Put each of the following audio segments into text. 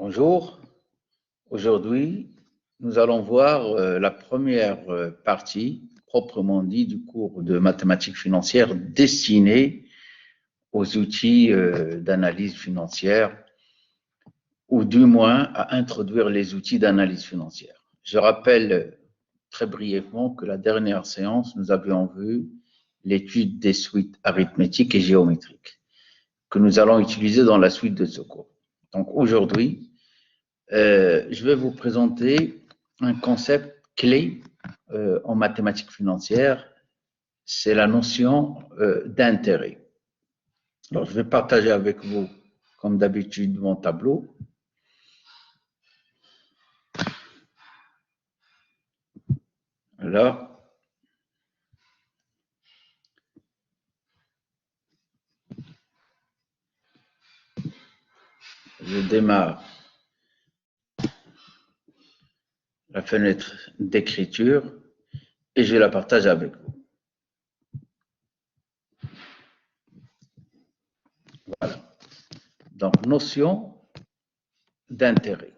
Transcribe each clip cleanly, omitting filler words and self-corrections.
Bonjour, aujourd'hui nous allons voir la première partie, proprement dit, du cours de mathématiques financières destiné aux outils d'analyse financière, ou du moins à introduire les outils d'analyse financière. Je rappelle très brièvement que la dernière séance, nous avions vu l'étude des suites arithmétiques et géométriques que nous allons utiliser dans la suite de ce cours. Donc aujourd'hui, je vais vous présenter un concept clé en mathématiques financières, c'est la notion d'intérêt. Alors, je vais partager avec vous, comme d'habitude, mon tableau. Là, je démarre la fenêtre d'écriture et je la partage avec vous. Voilà. Donc, notion d'intérêt.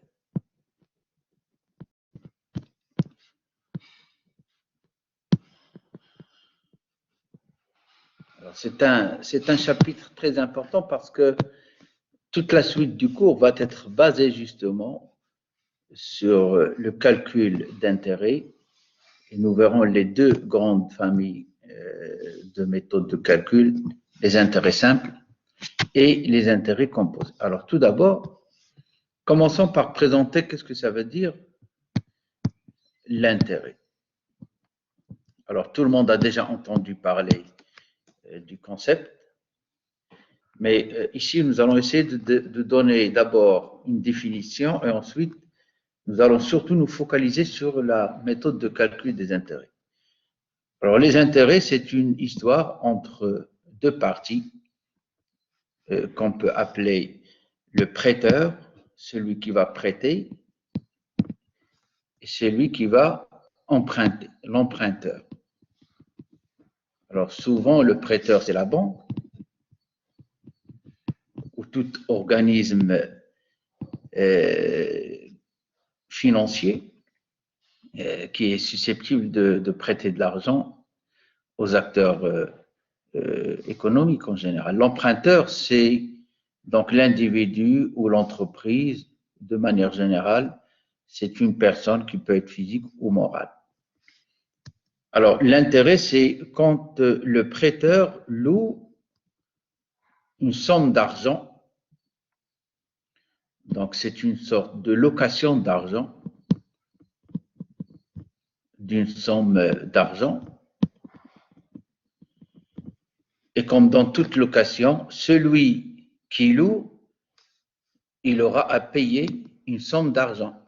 C'est un chapitre très important parce que toute la suite du cours va être basée justement sur le calcul d'intérêt et nous verrons les deux grandes familles de méthodes de calcul, les intérêts simples et les intérêts composés. Alors tout d'abord, commençons par présenter qu'est-ce que ça veut dire l'intérêt. Alors tout le monde a déjà entendu parler du concept, mais ici nous allons essayer de donner d'abord une définition et ensuite nous allons surtout nous focaliser sur la méthode de calcul des intérêts. Alors, les intérêts, c'est une histoire entre deux parties qu'on peut appeler le prêteur, celui qui va prêter, et celui qui va emprunter, l'emprunteur. Alors, souvent, le prêteur, c'est la banque, ou tout organisme financier qui est susceptible de prêter de l'argent aux acteurs économiques en général. L'emprunteur, c'est donc l'individu ou l'entreprise, de manière générale, c'est une personne qui peut être physique ou morale. Alors, l'intérêt, c'est quand le prêteur loue une somme d'argent. Donc, c'est une sorte de location d'argent, d'une somme d'argent. Et comme dans toute location, celui qui loue, il aura à payer une somme d'argent.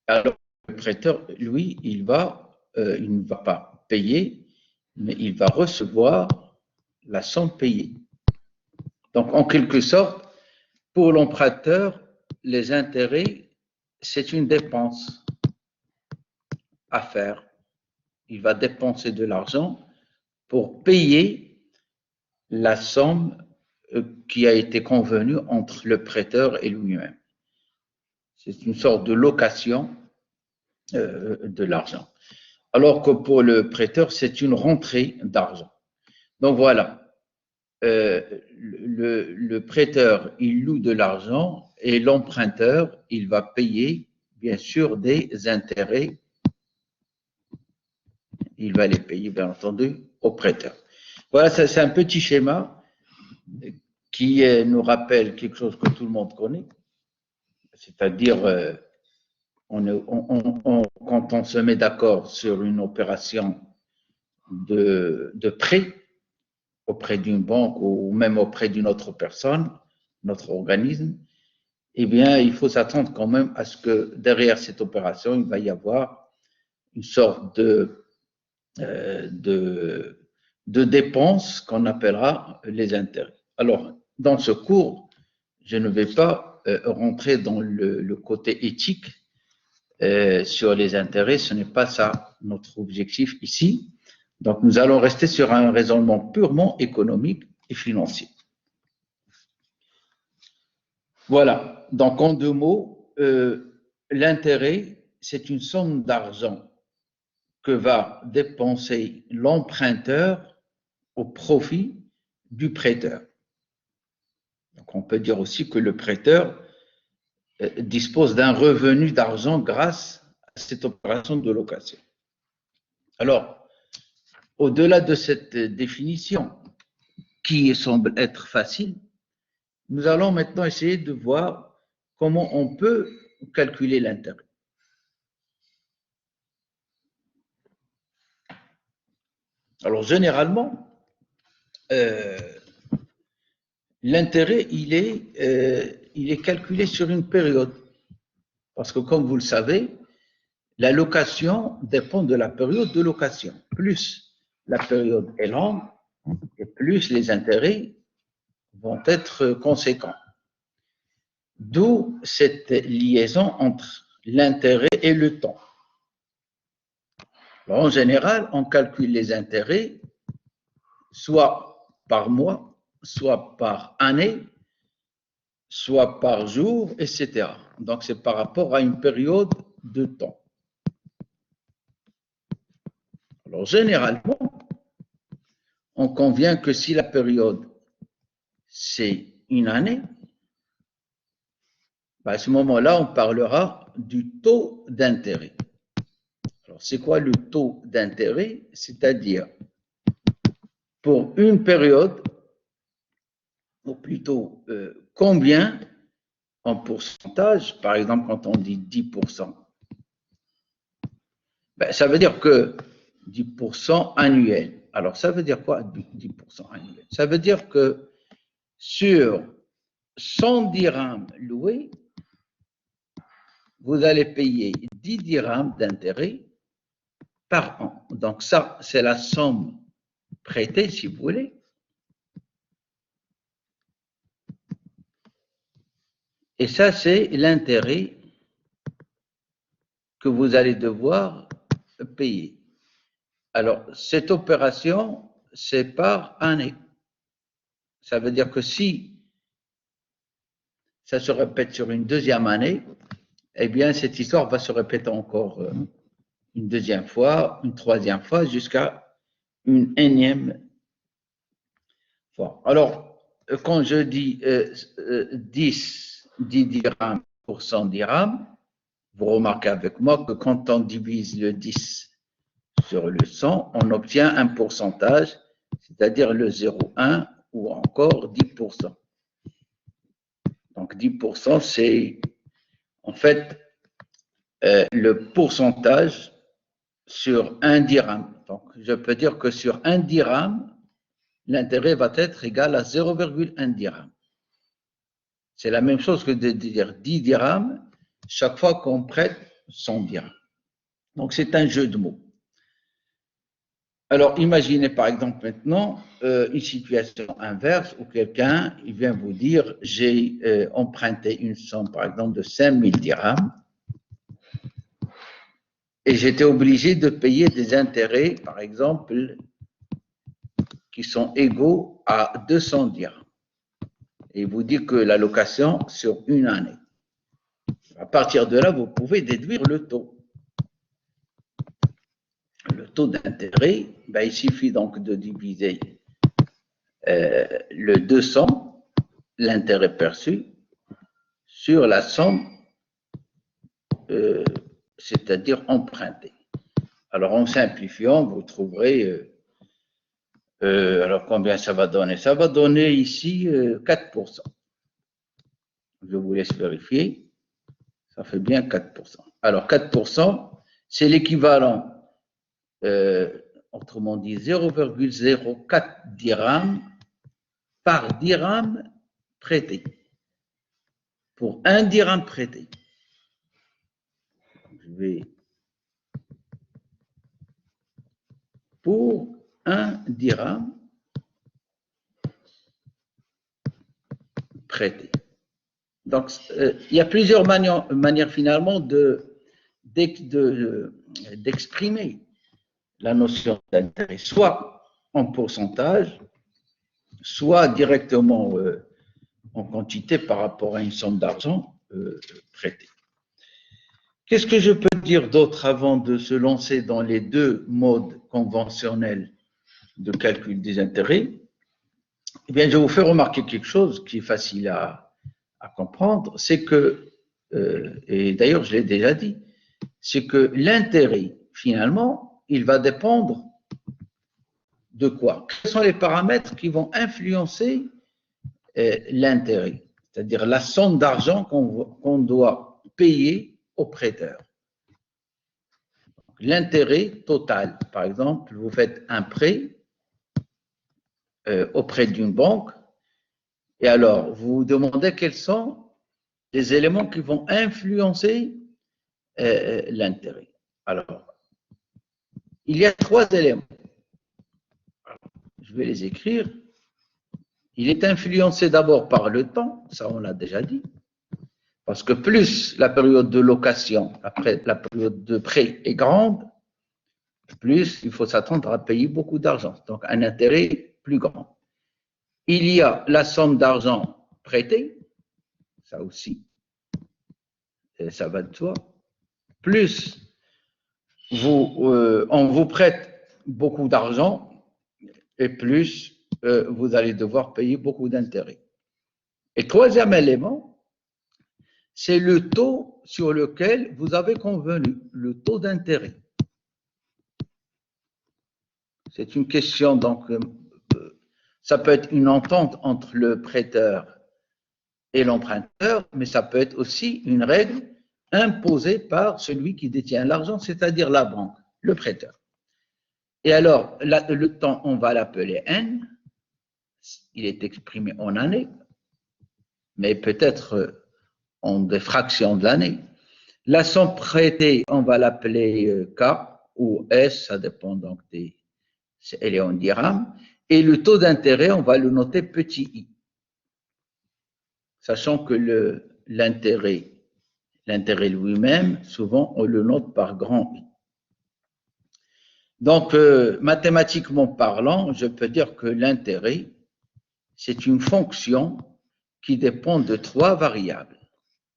Alors, le prêteur, lui, il ne va pas payer, mais il va recevoir la somme payée. Donc, en quelque sorte, pour l'emprunteur, les intérêts, c'est une dépense à faire. Il va dépenser de l'argent pour payer la somme qui a été convenue entre le prêteur et lui-même. C'est une sorte de location de l'argent. Alors que pour le prêteur, c'est une rentrée d'argent. Donc voilà, le prêteur, il loue de l'argent et l'emprunteur, il va payer, bien sûr, des intérêts. Il va les payer, bien entendu, au prêteur. Voilà, c'est un petit schéma qui nous rappelle quelque chose que tout le monde connaît, c'est-à-dire quand on se met d'accord sur une opération de prêt auprès d'une banque ou même auprès d'une autre personne, notre organisme, eh bien, il faut s'attendre quand même à ce que derrière cette opération, il va y avoir une sorte de dépenses qu'on appellera les intérêts. Alors, dans ce cours, je ne vais pas rentrer dans le côté éthique sur les intérêts, ce n'est pas ça notre objectif ici. Donc, nous allons rester sur un raisonnement purement économique et financier. Voilà. Donc, en deux mots, l'intérêt, c'est une somme d'argent que va dépenser l'emprunteur au profit du prêteur. Donc, on peut dire aussi que le prêteur dispose d'un revenu d'argent grâce à cette opération de location. Alors, au-delà de cette définition, qui semble être facile, nous allons maintenant essayer de voir comment on peut calculer l'intérêt. Alors, généralement, l'intérêt, il est calculé sur une période. Parce que, comme vous le savez, la location dépend de la période de location. Plus la période est longue, et plus les intérêts vont être conséquents. D'où cette liaison entre l'intérêt et le temps. Alors, en général, on calcule les intérêts soit par mois, soit par année, soit par jour, etc. Donc, c'est par rapport à une période de temps. Alors, généralement, on convient que si la période, c'est une année, à ce moment-là, on parlera du taux d'intérêt. Alors, c'est quoi le taux d'intérêt? C'est-à-dire, pour une période, ou plutôt combien en pourcentage, par exemple, quand on dit 10%, ça veut dire que 10% annuel. Alors, ça veut dire quoi, 10% annuel? Ça veut dire que sur 100 dirhams loués, vous allez payer 10 dirhams d'intérêt par an. Donc, ça, c'est la somme prêtée, si vous voulez. Et ça, c'est l'intérêt que vous allez devoir payer. Alors, cette opération, c'est par année. Ça veut dire que si ça se répète sur une deuxième année, eh bien, cette histoire va se répéter encore une deuxième fois, une troisième fois, jusqu'à une énième fois. Alors, quand je dis 10 dirhams pour 100 dirhams, vous remarquez avec moi que quand on divise le 10 sur le 100, on obtient un pourcentage, c'est-à-dire le 0,1 ou encore 10%. Donc 10%, c'est en fait le pourcentage sur un dirham. Donc je peux dire que sur un dirham, l'intérêt va être égal à 0,1 dirham. C'est la même chose que de dire 10 dirhams chaque fois qu'on prête 100 dirhams. Donc c'est un jeu de mots. Alors, imaginez par exemple maintenant une situation inverse où quelqu'un vient vous dire j'ai emprunté une somme par exemple de 5000 dirhams et j'étais obligé de payer des intérêts par exemple qui sont égaux à 200 dirhams. Et il vous dit que la location sur une année. À partir de là, vous pouvez déduire le taux. Le taux d'intérêt, il suffit donc de diviser le 200, l'intérêt perçu, sur la somme, c'est-à-dire empruntée. Alors, en simplifiant, vous trouverez, alors combien ça va donner? Ça va donner ici 4%. Je vous laisse vérifier. Ça fait bien 4%. Alors, 4%, c'est l'équivalent, autrement dit, 0,04 dirhams par dirham prêté. Pour un dirham prêté. Je vais pour un dirham prêté. Donc, il y a plusieurs manières finalement d'exprimer la notion d'intérêt, soit en pourcentage, soit directement en quantité par rapport à une somme d'argent prêtée. Qu'est-ce que je peux dire d'autre avant de se lancer dans les deux modes conventionnels de calcul des intérêts? Eh bien, je vous fais remarquer quelque chose qui est facile à comprendre, c'est que, et d'ailleurs je l'ai déjà dit, c'est que l'intérêt, finalement, il va dépendre de quoi? Quels sont les paramètres qui vont influencer l'intérêt? C'est-à-dire la somme d'argent qu'on doit payer au prêteur. L'intérêt total, par exemple, vous faites un prêt auprès d'une banque, et alors vous vous demandez quels sont les éléments qui vont influencer l'intérêt. Alors, il y a trois éléments. Je vais les écrire. Il est influencé d'abord par le temps, ça on l'a déjà dit, parce que plus la période de location, après la période de prêt est grande, plus il faut s'attendre à payer beaucoup d'argent, donc un intérêt plus grand. Il y a la somme d'argent prêtée, ça aussi, ça va de soi. Plus on vous prête beaucoup d'argent et plus vous allez devoir payer beaucoup d'intérêts. Et troisième élément, c'est le taux sur lequel vous avez convenu, le taux d'intérêt. C'est une question, donc, ça peut être une entente entre le prêteur et l'emprunteur, mais ça peut être aussi une règle imposée par celui qui détient l'argent, c'est-à-dire la banque, le prêteur. Et alors, le temps, on va l'appeler N, il est exprimé en années, mais peut-être en des fractions de l'année. La somme prêtée, on va l'appeler K ou S, ça dépend donc elle est en dirhams, et le taux d'intérêt, on va le noter petit i, sachant que l'intérêt lui-même, souvent, on le note par grand I. Donc, mathématiquement parlant, je peux dire que l'intérêt, c'est une fonction qui dépend de trois variables.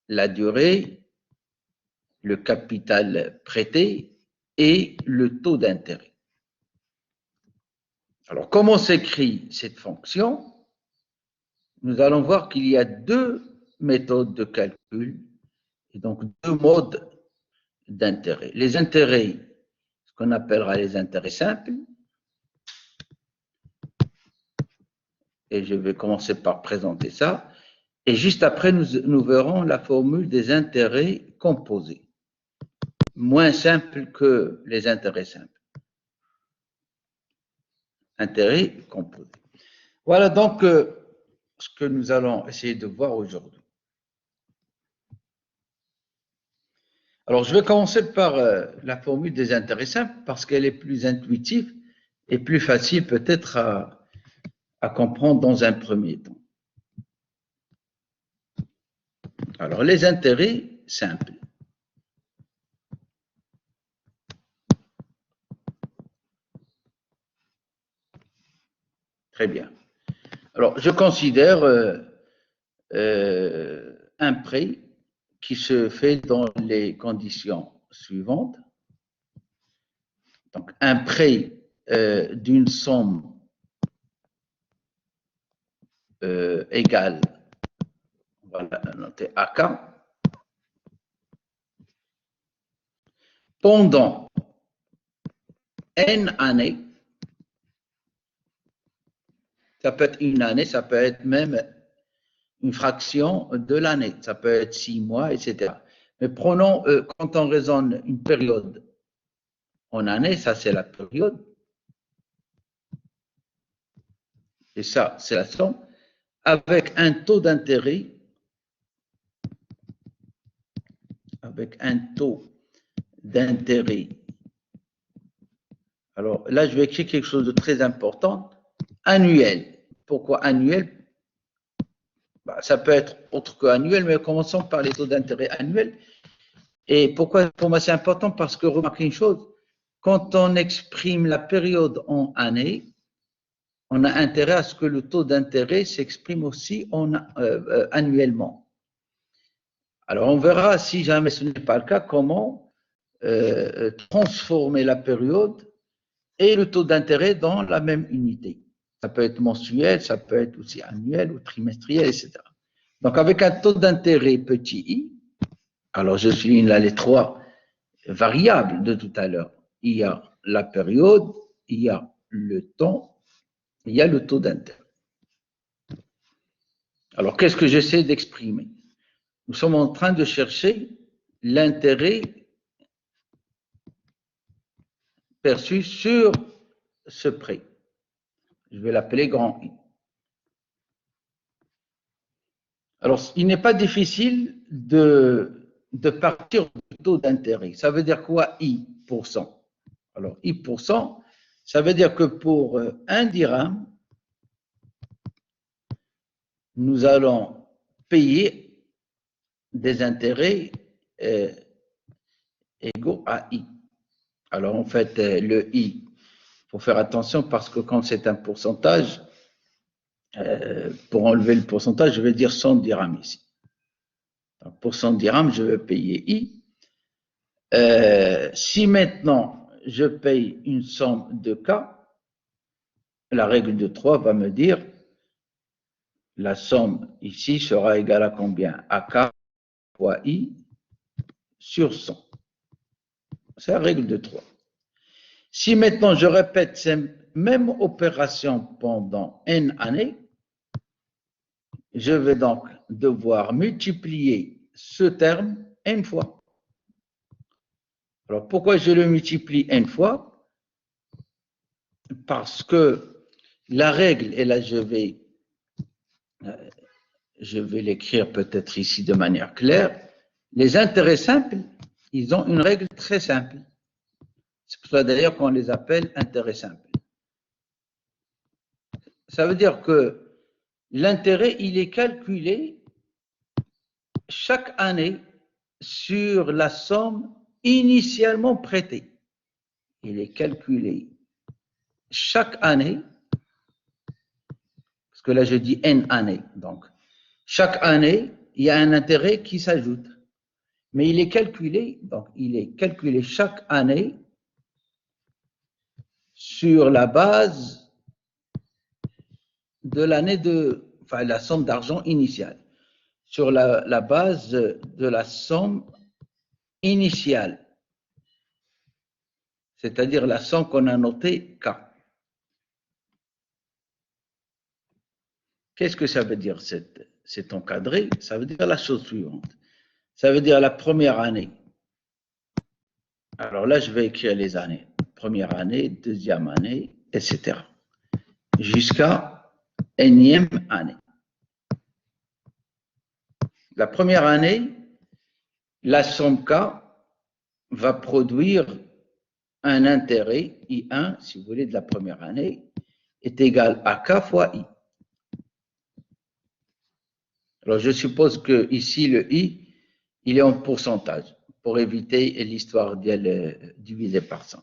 La durée, le capital prêté et le taux d'intérêt. Alors, comment s'écrit cette fonction? Nous allons voir qu'il y a deux méthodes de calcul et donc deux modes d'intérêt. Les intérêts, ce qu'on appellera les intérêts simples, et je vais commencer par présenter ça, et juste après, nous verrons la formule des intérêts composés, moins simple que les intérêts simples. Intérêts composés. Voilà donc ce que nous allons essayer de voir aujourd'hui. Alors, je vais commencer par la formule des intérêts simples parce qu'elle est plus intuitive et plus facile peut-être à comprendre dans un premier temps. Alors, les intérêts simples. Très bien. Alors, je considère un prêt qui se fait dans les conditions suivantes. Donc, un prêt d'une somme égale, on va la noter AK, pendant N années. Ça peut être une année, ça peut être même une fraction de l'année, ça peut être 6 mois, etc. Mais prenons, quand on raisonne une période en année, ça c'est la période, et ça c'est la somme, avec un taux d'intérêt, alors là je vais écrire quelque chose de très important, annuel. Pourquoi annuel? Ça peut être autre que annuel, mais commençons par les taux d'intérêt annuels. Et pourquoi pour moi c'est important? Parce que remarquez une chose, quand on exprime la période en années, on a intérêt à ce que le taux d'intérêt s'exprime aussi annuellement. Alors, on verra, si jamais ce n'est pas le cas, comment transformer la période et le taux d'intérêt dans la même unité. Ça peut être mensuel, ça peut être aussi annuel ou trimestriel, etc. Donc, avec un taux d'intérêt petit i, alors je souligne là les trois variables de tout à l'heure. Il y a la période, il y a le temps, il y a le taux d'intérêt. Alors, qu'est-ce que j'essaie d'exprimer? Nous sommes en train de chercher l'intérêt perçu sur ce prêt. Je vais l'appeler grand I. Alors, il n'est pas difficile de partir du taux d'intérêt. Ça veut dire quoi, I %? Alors, I %, ça veut dire que pour 1 dirham, nous allons payer des intérêts égaux à I. Alors, en fait, le I, il faut faire attention parce que quand c'est un pourcentage, pour enlever le pourcentage, je vais dire 100 dirhams ici. Donc, pour 100 dirhams, je vais payer I. Si maintenant, je paye une somme de K, la règle de 3 va me dire la somme ici sera égale à combien? À K fois I sur 100. C'est la règle de 3. Si maintenant je répète cette même opération pendant N années, je vais donc devoir multiplier ce terme N fois. Alors pourquoi je le multiplie N fois? Parce que la règle, et là je vais l'écrire peut-être ici de manière claire, les intérêts simples, ils ont une règle très simple. C'est pour ça d'ailleurs qu'on les appelle intérêts simples. Ça veut dire que l'intérêt, il est calculé chaque année sur la somme initialement prêtée. Il est calculé chaque année, parce que là je dis N années, donc chaque année, il y a un intérêt qui s'ajoute. Mais il est calculé, donc il est calculé chaque année sur la base de l'année enfin la somme d'argent initiale, sur la base de la somme initiale, c'est-à-dire la somme qu'on a notée K. Qu'est-ce que ça veut dire cet encadré? Ça veut dire la chose suivante. Ça veut dire la première année. Alors là, je vais écrire les années. Première année, deuxième année, etc. Jusqu'à énième année. La première année, la somme K va produire un intérêt, I1, si vous voulez, de la première année, est égal à K fois I. Alors, je suppose que ici, le I, il est en pourcentage, pour éviter l'histoire de diviser par 100.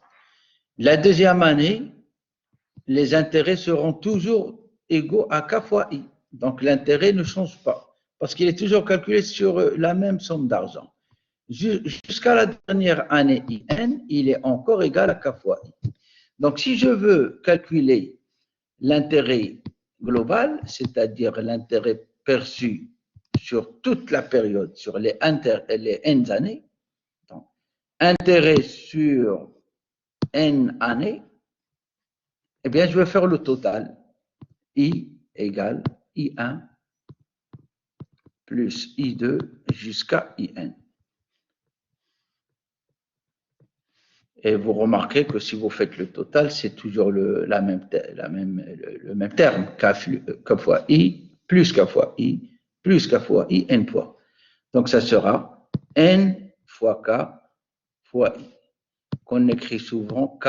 La deuxième année, les intérêts seront toujours égaux à K fois I. Donc, l'intérêt ne change pas, parce qu'il est toujours calculé sur la même somme d'argent. Jusqu'à la dernière année IN, il est encore égal à K fois I. Donc, si je veux calculer l'intérêt global, c'est-à-dire l'intérêt perçu sur toute la période, sur les N années, donc, intérêt sur N années, eh bien, je vais faire le total. I égale I1 plus I2 jusqu'à IN. Et vous remarquez que si vous faites le total, c'est toujours le même terme, K fois I, plus K fois I, plus K fois I, N fois. Donc, ça sera N fois K fois I, qu'on écrit souvent K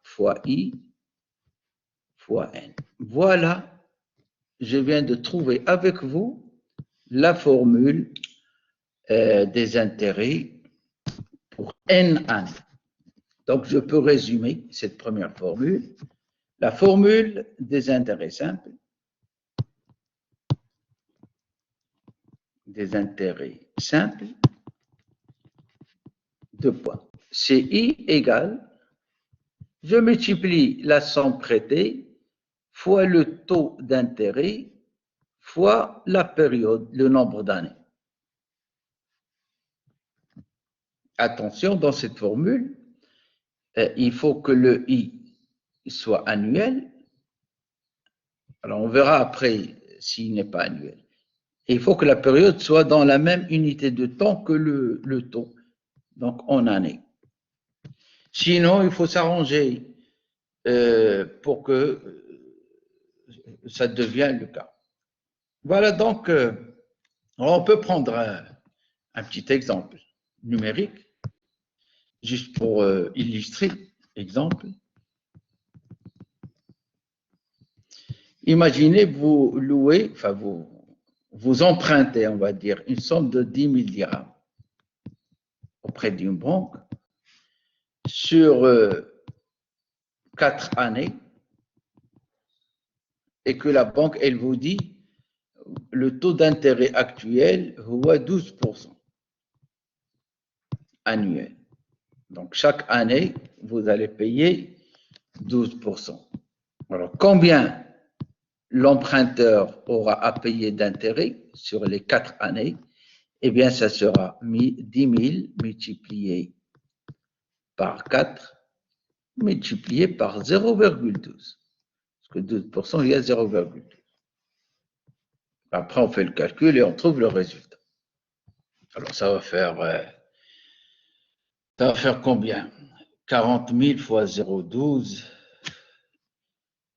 fois I fois N. Voilà, je viens de trouver avec vous la formule des intérêts pour N années. Donc, je peux résumer cette première formule. La formule des intérêts simples, deux points. CI égale, je multiplie la somme prêtée fois le taux d'intérêt fois la période, le nombre d'années. Attention, dans cette formule, il faut que le I soit annuel. Alors, on verra après s'il n'est pas annuel. Et il faut que la période soit dans la même unité de temps que le taux, donc en année. Sinon, il faut s'arranger pour que ça devienne le cas. Voilà donc, on peut prendre un petit exemple numérique, juste pour illustrer l'exemple. Imaginez vous louez, enfin vous empruntez, on va dire, une somme de 10 000 dirhams auprès d'une banque sur 4 années et que la banque, elle vous dit le taux d'intérêt actuel est 12% annuel. Donc, chaque année, vous allez payer 12%. Alors, combien l'emprunteur aura à payer d'intérêt sur les 4 années? Eh bien, ça sera 10 000 multiplié par 4 multiplié par 0,12. Parce que 12%, il y a 0,12. Après, on fait le calcul et on trouve le résultat. Alors, ça va faire combien? 40 000 fois 0,12.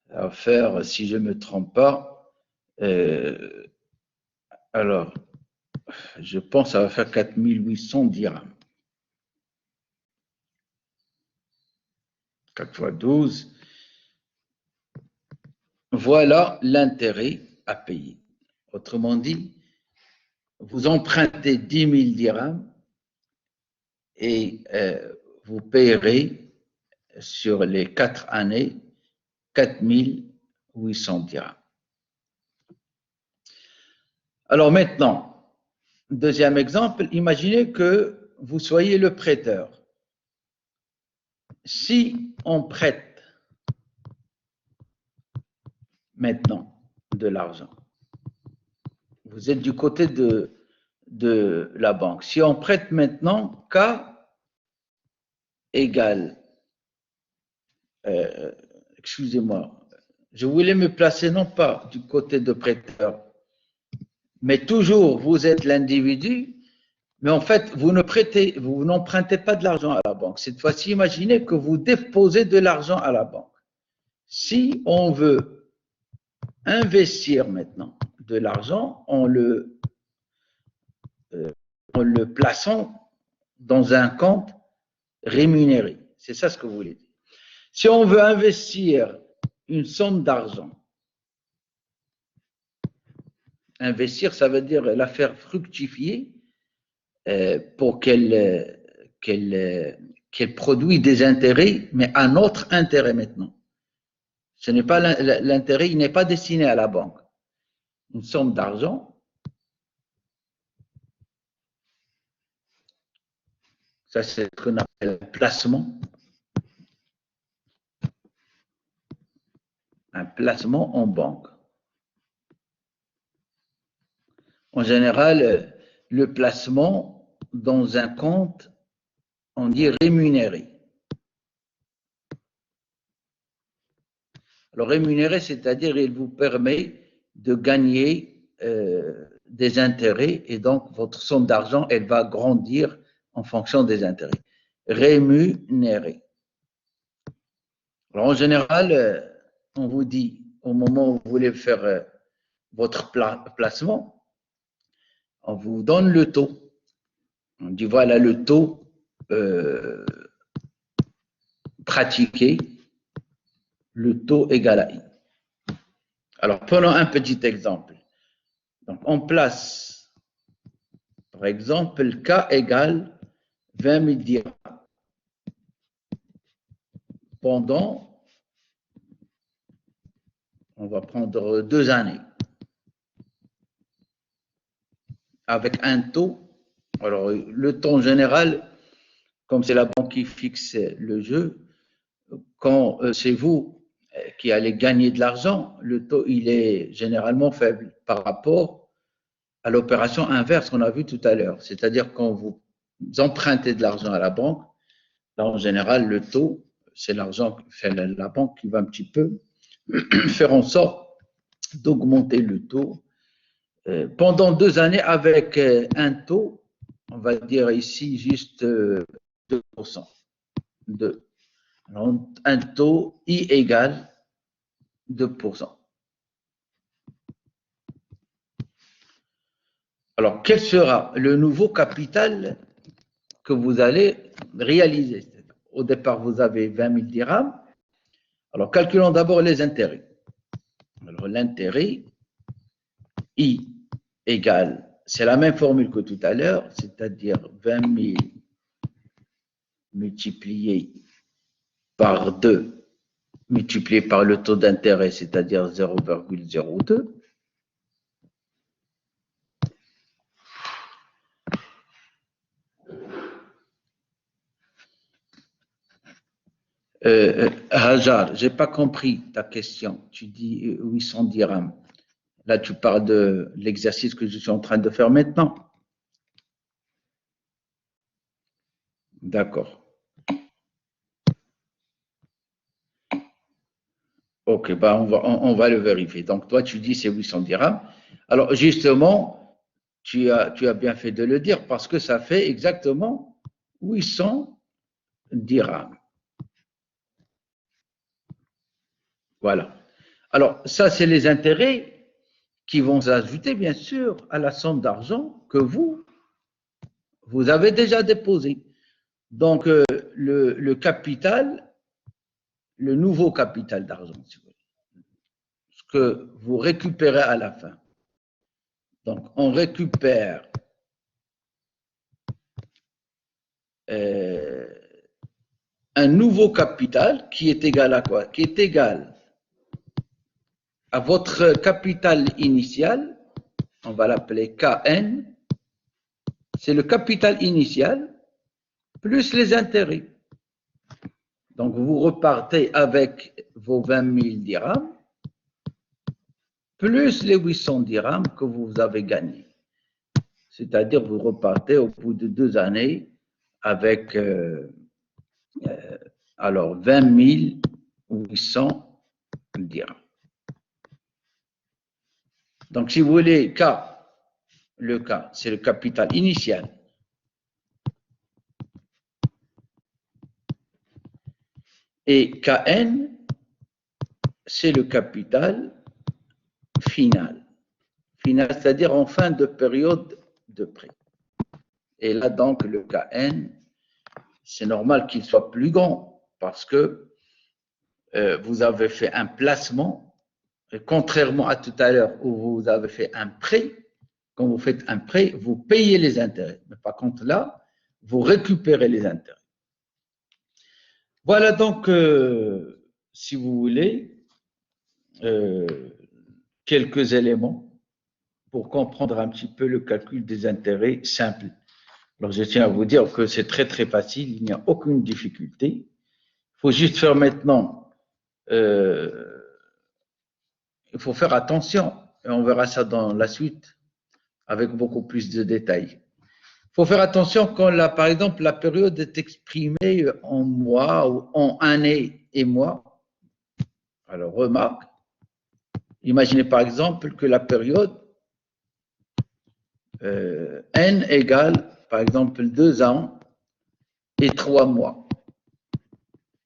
Ça va faire, si je ne me trompe pas, alors, je pense que ça va faire 4 800 dirhams. 4 fois 12. Voilà l'intérêt à payer. Autrement dit, vous empruntez 10 000 dirhams et vous payerez sur les 4 années 4 800 dirhams. Alors maintenant, deuxième exemple, imaginez que vous soyez le prêteur. Si on prête maintenant de l'argent, vous êtes du côté de la banque. Si on prête maintenant, K égale, excusez-moi, je voulais me placer non pas du côté de prêteur, mais toujours vous êtes l'individu, mais en fait vous n'empruntez pas de l'argent à la banque. Cette fois-ci, imaginez que vous déposez de l'argent à la banque. Si on veut investir maintenant de l'argent, en le plaçant dans un compte rémunéré. C'est ça ce que vous voulez dire. Si on veut investir une somme d'argent, investir, ça veut dire la faire fructifier pour qu'elle produise des intérêts, mais un autre intérêt maintenant. Ce n'est pas l'intérêt, il n'est pas destiné à la banque. Une somme d'argent, ça c'est ce qu'on appelle un placement. Un placement en banque. En général, le placement dans un compte, on dit rémunéré. Alors rémunéré, c'est-à-dire il vous permet de gagner des intérêts et donc votre somme d'argent, elle va grandir en fonction des intérêts. Rémunéré. Alors en général, on vous dit au moment où vous voulez faire votre placement, on vous donne le taux. On dit voilà le taux pratiqué, le taux égal à I. Alors prenons un petit exemple. Donc on place, par exemple, K égale 20 000 dirhams pendant On va prendre 2 années. Avec un taux. Alors, le taux en général, comme c'est la banque qui fixe le jeu, quand c'est vous qui allez gagner de l'argent, le taux, il est généralement faible par rapport à l'opération inverse qu'on a vue tout à l'heure. C'est-à-dire quand vous empruntez de l'argent à la banque, là, en général, le taux, c'est l'argent, fait la banque qui va un petit peu faire en sorte d'augmenter le taux pendant 2 années avec un taux, on va dire ici juste 2%. Un taux I égale 2%. Alors, quel sera le nouveau capital que vous allez réaliser? Au départ, vous avez 20 000 dirhams. Alors, calculons d'abord les intérêts. Alors, l'intérêt I égale, c'est la même formule que tout à l'heure, c'est-à-dire 20 000 multiplié par 2, multiplié par le taux d'intérêt, c'est-à-dire 0,02. Hajar, je n'ai pas compris ta question. Tu dis 800 dirhams. Là, tu parles de l'exercice que je suis en train de faire maintenant. D'accord. Ok, bah on va le vérifier. Donc, toi, tu dis c'est 800 dirhams. Alors, justement, tu as bien fait de le dire parce que ça fait exactement 800 dirhams. Voilà. Alors, ça, c'est les intérêts qui vont s'ajouter, bien sûr, à la somme d'argent que vous avez déjà déposée. Donc, le capital, le nouveau capital d'argent, si vous voulez, ce que vous récupérez à la fin. Donc, on récupère un nouveau capital qui est égal à quoi? Qui est égal à votre capital initial, on va l'appeler KN, c'est le capital initial plus les intérêts. Donc, vous repartez avec vos 20 000 dirhams plus les 800 dirhams que vous avez gagnés. C'est-à-dire, vous repartez au bout de 2 années avec alors 20 800 dirhams. Donc, si vous voulez, le K, c'est le capital initial. Et KN, c'est le capital final. Final, c'est-à-dire en fin de période de prêt. Et là, donc, le KN, c'est normal qu'il soit plus grand parce que vous avez fait un placement, et contrairement à tout à l'heure où vous avez fait un prêt. Quand vous faites un prêt, vous payez les intérêts. Mais par contre, là, vous récupérez les intérêts. Voilà donc, si vous voulez, quelques éléments pour comprendre un petit peu le calcul des intérêts simples. Alors, je tiens à vous dire que c'est très, très facile, il n'y a aucune difficulté. Il faut juste faire maintenant, il faut faire attention, et on verra ça dans la suite avec beaucoup plus de détails. Il faut faire attention quand, par exemple, la période est exprimée en mois ou en années et mois. Alors, remarque, imaginez par exemple que la période N égale, par exemple, 2 ans et 3 mois.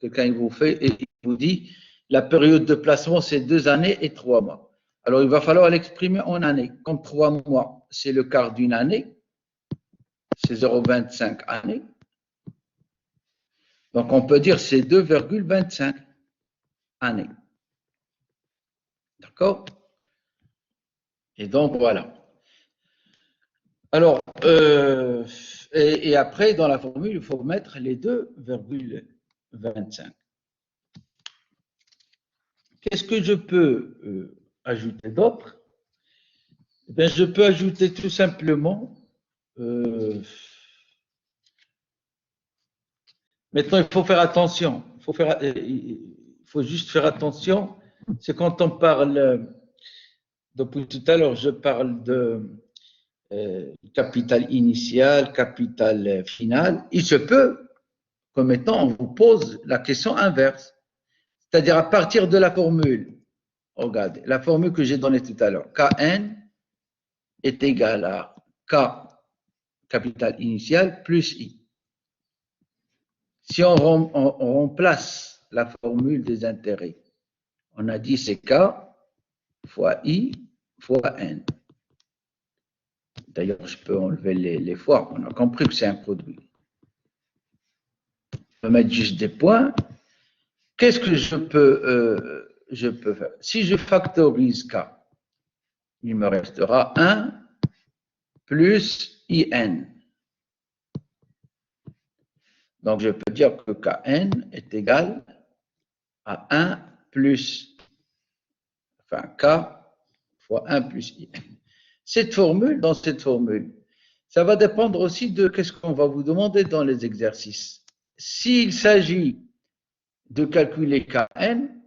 Quelqu'un vous fait et il vous dit la période de placement, c'est 2 années et 3 mois. Alors, il va falloir l'exprimer en années. Comme 3 mois, c'est le quart d'une année, c'est 0,25 années. Donc, on peut dire c'est 2,25 années. D'accord? Et donc, voilà. Alors, et après, dans la formule, il faut mettre les 2,25. Qu'est-ce que je peux ajouter d'autre? Eh bien, je peux ajouter tout simplement, maintenant il faut faire attention, il faut juste faire attention, c'est quand on parle, depuis tout à l'heure, je parle de capital initial, capital final, il se peut que maintenant on vous pose la question inverse, c'est-à-dire à partir de la formule, regardez, la formule que j'ai donnée tout à l'heure, Kn est égal à K capital initial plus I. Si on remplace la formule des intérêts, on a dit c'est K fois I fois N. D'ailleurs, je peux enlever les fois, on a compris que c'est un produit. Je peux mettre juste des points. Qu'est-ce que je peux faire? Si je factorise K, il me restera 1 plus IN. Donc, je peux dire que Kn est égal à 1 plus, enfin, K fois 1 plus I. Dans cette formule, ça va dépendre aussi de qu'est-ce qu'on va vous demander dans les exercices. S'il s'agit de calculer Kn,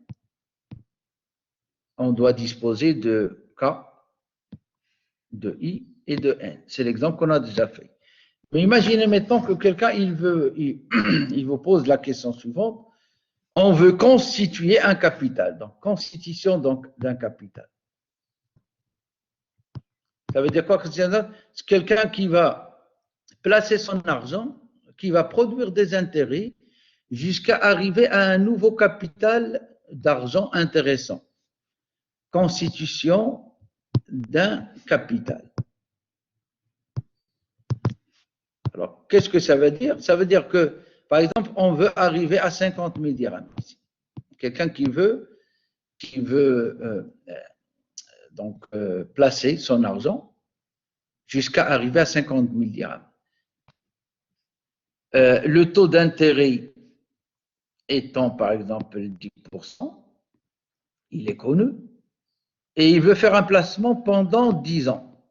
on doit disposer de K, de I et de N. C'est l'exemple qu'on a déjà fait. Mais imaginez maintenant que quelqu'un, il vous pose la question suivante. On veut constituer un capital. Donc, constitution d'un capital. Ça veut dire quoi? C'est quelqu'un qui va placer son argent, qui va produire des intérêts jusqu'à arriver à un nouveau capital d'argent intéressant. Constitution d'un capital. Alors, qu'est-ce que ça veut dire? Ça veut dire que, par exemple, on veut arriver à 50 000 dirhams. Quelqu'un qui veut donc placer son argent jusqu'à arriver à 50 000 dirhams. Le taux d'intérêt étant par exemple 10%, il est connu, et il veut faire un placement pendant 10 ans.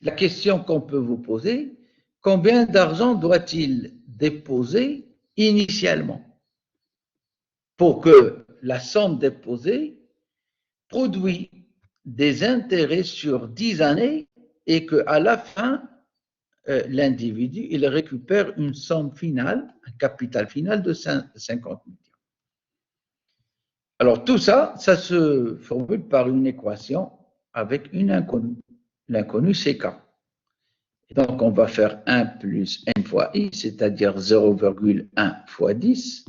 La question qu'on peut vous poser, combien d'argent doit-il déposer initialement pour que la somme déposée produise des intérêts sur 10 années et qu'à la fin, l'individu, il récupère une somme finale, un capital final de 50 000. Alors tout ça, ça se formule par une équation avec une inconnue. L'inconnu, c'est K. Et donc on va faire 1 plus N fois I, c'est-à-dire 0,1 fois 10,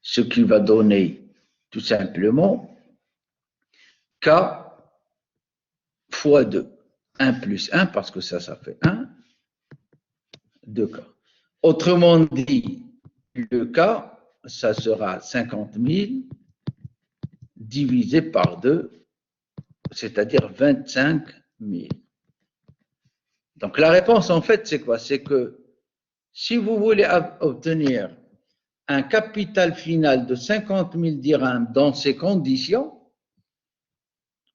ce qui va donner tout simplement K fois 2. 1 plus 1, parce que ça fait 1, 2K. Autrement dit, le K, ça sera 50 000 divisé par 2, c'est-à-dire 25 000. Donc la réponse, en fait, c'est quoi? C'est que si vous voulez obtenir un capital final de 50 000 dirhams dans ces conditions,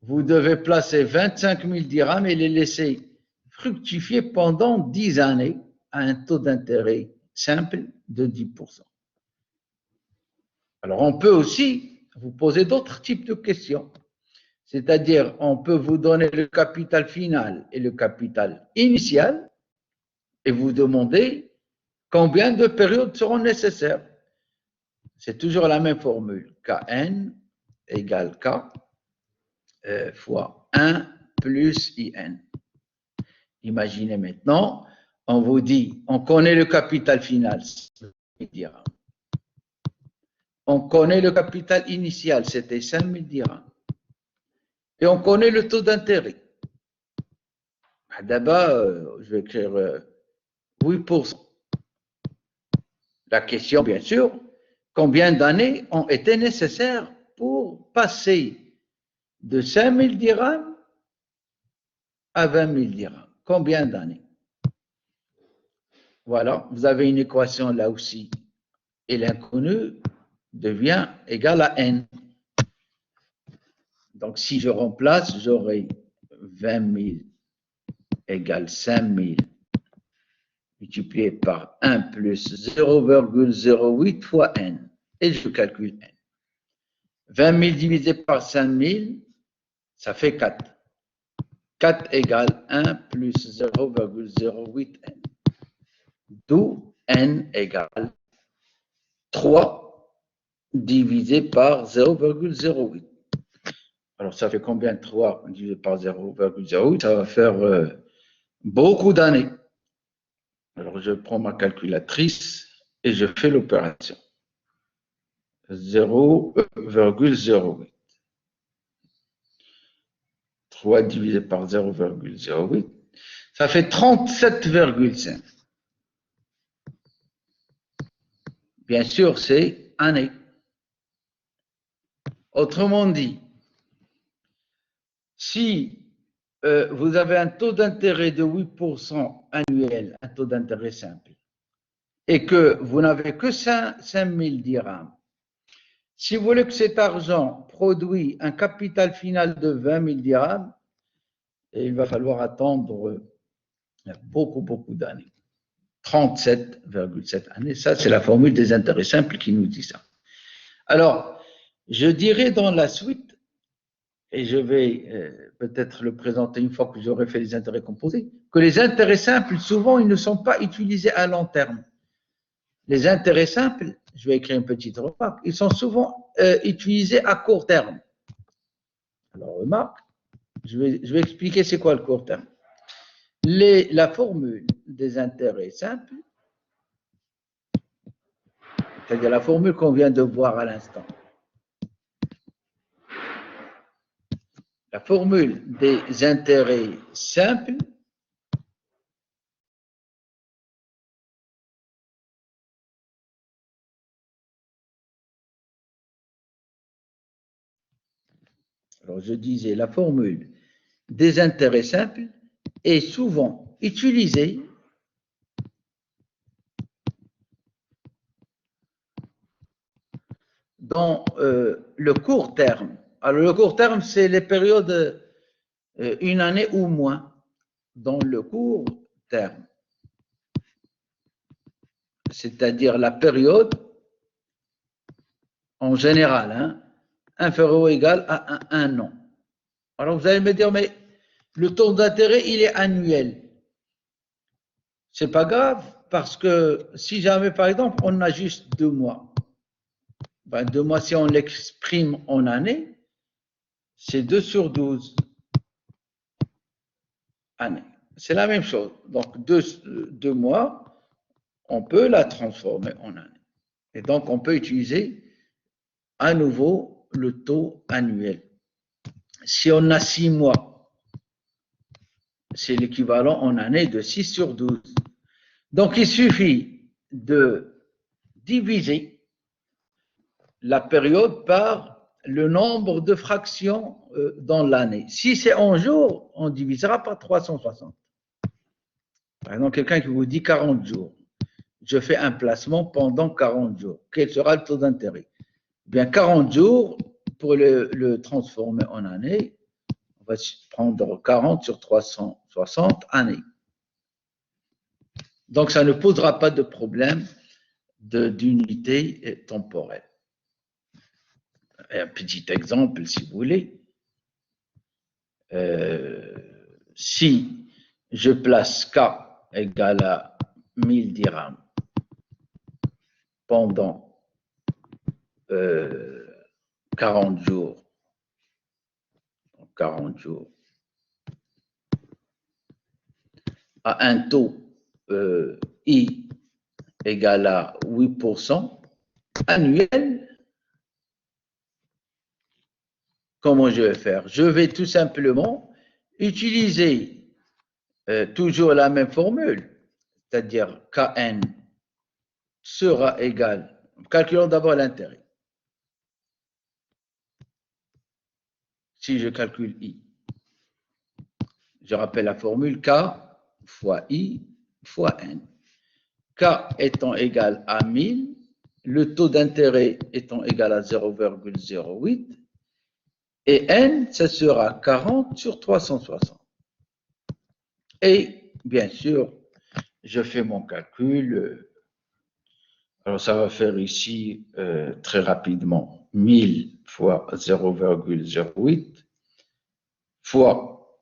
vous devez placer 25 000 dirhams et les laisser fructifier pendant 10 années à un taux d'intérêt simple de 10%. Alors, on peut aussi vous poser d'autres types de questions. C'est-à-dire, on peut vous donner le capital final et le capital initial et vous demander combien de périodes seront nécessaires. C'est toujours la même formule. Kn égale K fois 1 plus IN. Imaginez maintenant, on vous dit, on connaît le capital final, on connaît le capital initial, c'était 5 000 dirhams. Et on connaît le taux d'intérêt. D'abord, je vais écrire 8%. La question, bien sûr, combien d'années ont été nécessaires pour passer de 5 000 dirhams à 20 000 dirhams? Combien d'années? Voilà, vous avez une équation là aussi et l'inconnu devient égal à n. Donc, si je remplace, j'aurai 20 000 égale 5 000 multiplié par 1 plus 0,08 fois n. Et je calcule n. 20 000 divisé par 5 000, ça fait 4. 4 égale 1 plus 0,08 n. D'où n égale 3 divisé par 0,08. Alors, ça fait combien 3 divisé par 0,08? Ça va faire beaucoup d'années. Alors, je prends ma calculatrice et je fais l'opération. 0,08. 3 divisé par 0,08, ça fait 37,5. Bien sûr, c'est année. Autrement dit, si vous avez un taux d'intérêt de 8% annuel, un taux d'intérêt simple, et que vous n'avez que 5 000 dirhams, si vous voulez que cet argent produise un capital final de 20 000 dirhams, il va falloir attendre beaucoup d'années. 37,7 années. Ça, c'est la formule des intérêts simples qui nous dit ça. Alors, je dirais dans la suite, et je vais peut-être le présenter une fois que j'aurai fait les intérêts composés, que les intérêts simples, souvent, ils ne sont pas utilisés à long terme. Les intérêts simples, je vais écrire une petite remarque, ils sont souvent utilisés à court terme. Alors, remarque, je vais expliquer c'est quoi le court terme. La formule des intérêts simples, c'est-à-dire la formule qu'on vient de voir à l'instant. La formule des intérêts simples alors je disais, la formule des intérêts simples est souvent utilisée dans le court terme. Alors le court terme, c'est les périodes une année ou moins dans le court terme. C'est-à-dire la période en général, inférieure ou égale à un an. Alors vous allez me dire, mais le taux d'intérêt, il est annuel. C'est pas grave, parce que si jamais, par exemple, on a juste 2 mois, ben 2 mois, si on l'exprime en année, c'est 2 sur 12 années. C'est la même chose. Donc, 2 mois, on peut la transformer en année. Et donc, on peut utiliser à nouveau le taux annuel. Si on a 6 mois, c'est l'équivalent en année de 6 sur 12. Donc, il suffit de diviser la période par le nombre de fractions dans l'année. Si c'est en jours, on divisera par 360. Par exemple, quelqu'un qui vous dit 40 jours. Je fais un placement pendant 40 jours. Quel sera le taux d'intérêt? Bien, 40 jours, pour le transformer en année, on va prendre 40 sur 360 années. Donc, ça ne posera pas de problème d'unité temporelle. Un petit exemple, si vous voulez. Si je place K égale à 1000 dirhams pendant 40 jours, à un taux I égale à 8% annuel, comment je vais faire? Je vais tout simplement utiliser toujours la même formule, c'est-à-dire Kn sera égal, calculons d'abord l'intérêt. Si je calcule I, je rappelle la formule K fois I fois N. K étant égal à 1000, le taux d'intérêt étant égal à 0,08, et n, ça sera 40 sur 360. Et bien sûr, je fais mon calcul. Alors, ça va faire ici très rapidement 1000 fois 0,08 fois,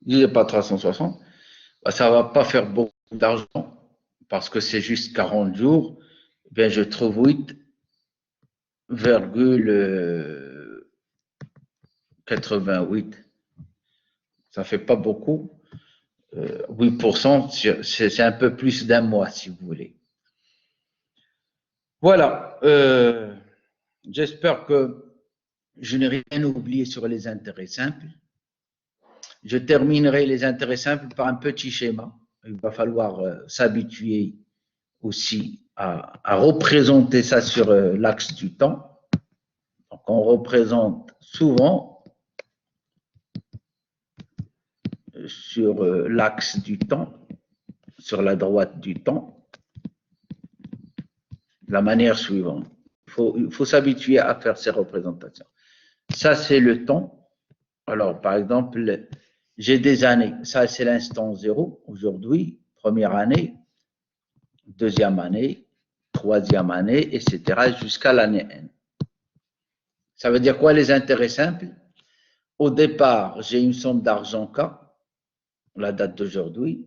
disais pas 360, ça ne va pas faire beaucoup d'argent parce que c'est juste 40 jours. Eh bien, je trouve 8,88. Ça ne fait pas beaucoup. 8%, c'est un peu plus d'un mois, si vous voulez. Voilà. J'espère que je n'ai rien oublié sur les intérêts simples. Je terminerai les intérêts simples par un petit schéma. Il va falloir s'habituer aussi à représenter ça sur l'axe du temps. Donc, on représente souvent sur l'axe du temps, sur la droite du temps, de la manière suivante. Il faut s'habituer à faire ces représentations. Ça, c'est le temps. Alors, par exemple, j'ai des années. Ça, c'est l'instant zéro. Aujourd'hui, première année, deuxième année, troisième année, etc., jusqu'à l'année N. Ça veut dire quoi les intérêts simples? Au départ, j'ai une somme d'argent K, la date d'aujourd'hui.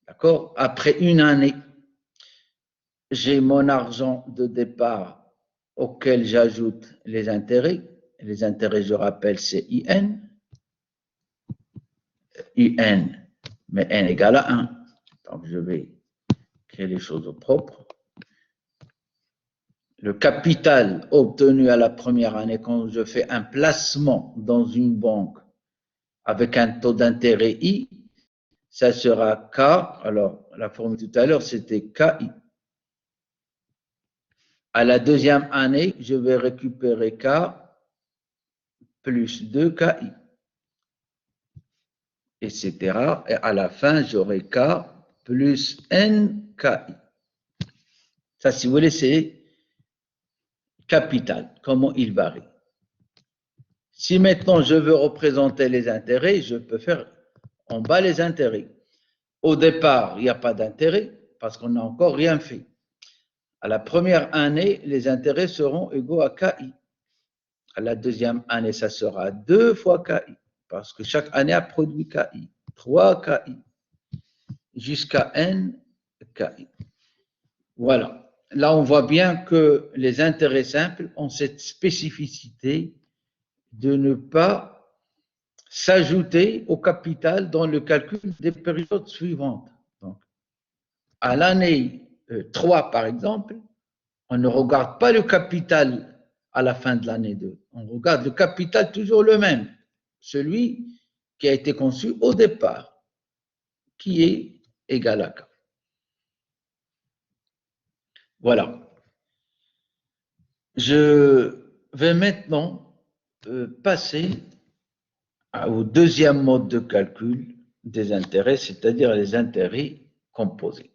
D'accord? Après une année, j'ai mon argent de départ auquel j'ajoute les intérêts. Les intérêts, je rappelle, c'est IN. IN, mais N égale à 1. Donc, je vais créer les choses propres. Le capital obtenu à la première année quand je fais un placement dans une banque avec un taux d'intérêt I, ça sera K. Alors, la formule tout à l'heure, c'était KI. À la deuxième année, je vais récupérer K plus 2KI, etc. Et à la fin, j'aurai K plus NKI. Ça, si vous voulez, c'est capital, comment il varie. Si maintenant je veux représenter les intérêts, je peux faire en bas les intérêts. Au départ, il n'y a pas d'intérêt parce qu'on n'a encore rien fait. À la première année, les intérêts seront égaux à KI. À la deuxième année, ça sera 2 fois KI parce que chaque année a produit KI. 3 KI jusqu'à N KI. Voilà. Là, on voit bien que les intérêts simples ont cette spécificité de ne pas s'ajouter au capital dans le calcul des périodes suivantes. Donc, à l'année 3, par exemple, on ne regarde pas le capital à la fin de l'année 2. On regarde le capital toujours le même, celui qui a été conçu au départ, qui est égal à K. Voilà. Je vais maintenant passer au deuxième mode de calcul des intérêts, c'est-à-dire les intérêts composés.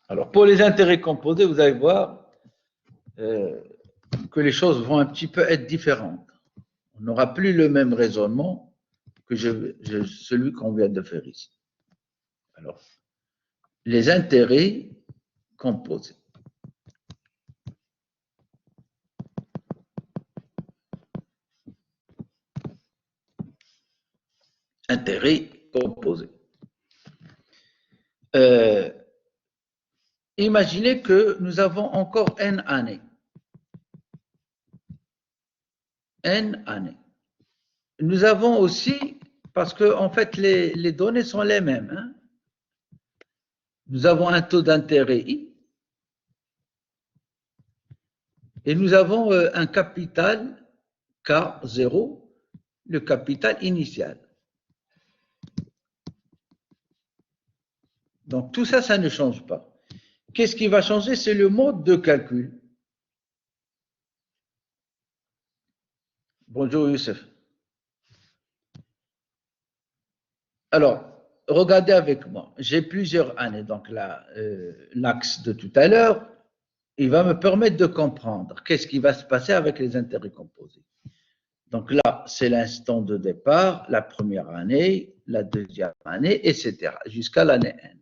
Alors, pour les intérêts composés, vous allez voir que les choses vont un petit peu être différentes. On n'aura plus le même raisonnement que celui qu'on vient de faire ici. Alors, les intérêts composés. Intérêts composés. Imaginez que nous avons encore n années. N années. Nous avons aussi, parce que en fait les données sont les mêmes, hein, nous avons un taux d'intérêt I et nous avons un capital K0, le capital initial. Donc tout ça, ça ne change pas. Qu'est-ce qui va changer? C'est le mode de calcul. Bonjour Youssef. Alors, regardez avec moi. J'ai plusieurs années. Donc là, l'axe de tout à l'heure, il va me permettre de comprendre qu'est-ce qui va se passer avec les intérêts composés. Donc là, c'est l'instant de départ, la première année, la deuxième année, etc. jusqu'à l'année N.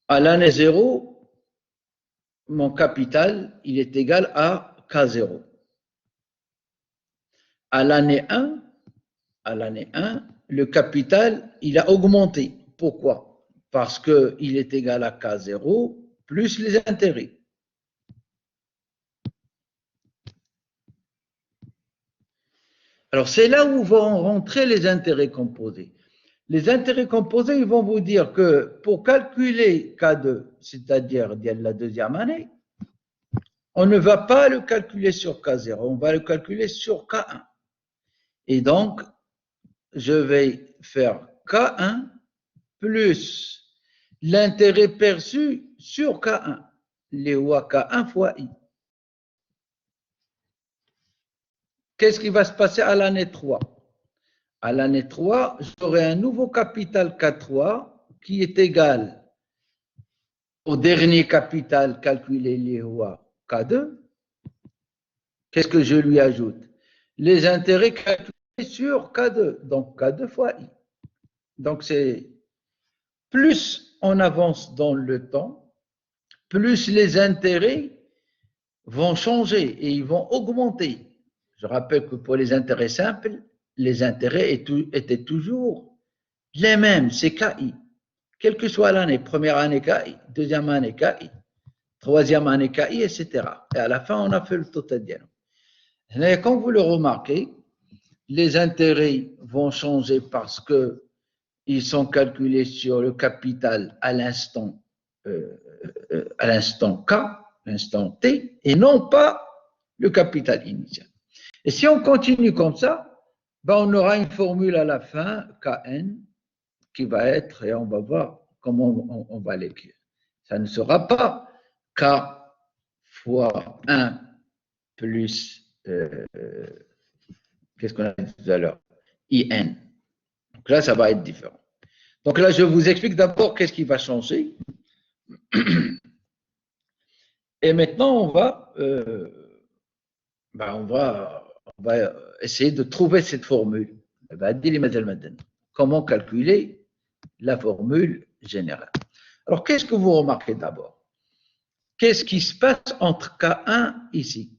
À l'année 0, mon capital, il est égal à K0. À l'année 1, le capital, il a augmenté. Pourquoi? Parce qu'il est égal à K0 plus les intérêts. Alors, c'est là où vont rentrer les intérêts composés. Les intérêts composés, ils vont vous dire que pour calculer K2, c'est-à-dire la deuxième année, on ne va pas le calculer sur K0, on va le calculer sur K1. Et donc, je vais faire K1 plus l'intérêt perçu sur K1, les K1 fois I. Qu'est-ce qui va se passer à l'année 3? À l'année 3, j'aurai un nouveau capital K3 qui est égal au dernier capital calculé, les K2. Qu'est-ce que je lui ajoute? Les intérêts calculés sur K2, donc K2 fois I. Donc, c'est plus on avance dans le temps, plus les intérêts vont changer et ils vont augmenter. Je rappelle que pour les intérêts simples, les intérêts étaient toujours les mêmes, c'est KI. Quelle que soit l'année, première année KI, deuxième année KI, troisième année KI, etc. Et à la fin, on a fait le total. Et comme vous le remarquez, les intérêts vont changer parce qu'ils sont calculés sur le capital à l'instant K, l'instant T, et non pas le capital initial. Et si on continue comme ça, ben on aura une formule à la fin, Kn, qui va être, et on va voir comment on va l'écrire. Ça ne sera pas K fois 1 plus, qu'est-ce qu'on a dit tout à l'heure, IN. Donc là, ça va être différent. Donc là, je vous explique d'abord qu'est-ce qui va changer. Et maintenant, on va essayer de trouver cette formule. Comment calculer la formule générale. Alors, qu'est-ce que vous remarquez d'abord? Qu'est-ce qui se passe entre K1 ici,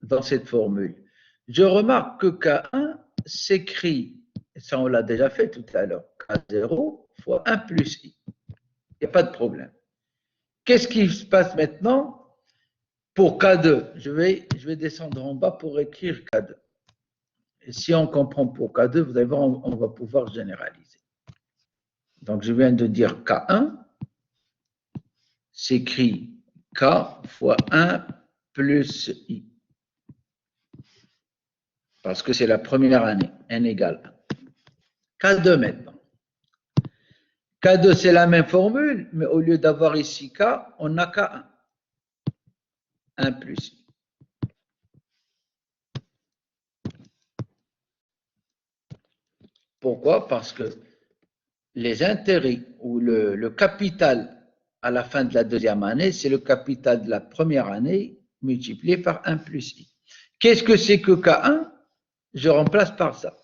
dans cette formule? Je remarque que K1 s'écrit, ça on l'a déjà fait tout à l'heure, K0 fois 1 plus I. Il n'y a pas de problème. Qu'est-ce qui se passe maintenant pour K2? Je vais descendre en bas pour écrire K2. Et si on comprend pour K2, vous allez voir, on va pouvoir généraliser. Donc, je viens de dire K1 s'écrit K fois 1 plus I. Parce que c'est la première année, N égale 1. K2 maintenant. K2, c'est la même formule, mais au lieu d'avoir ici K, on a K1. 1 plus I. Pourquoi? Parce que les intérêts ou le capital à la fin de la deuxième année, c'est le capital de la première année multiplié par 1 plus I. Qu'est-ce que c'est que K1? Je remplace par ça.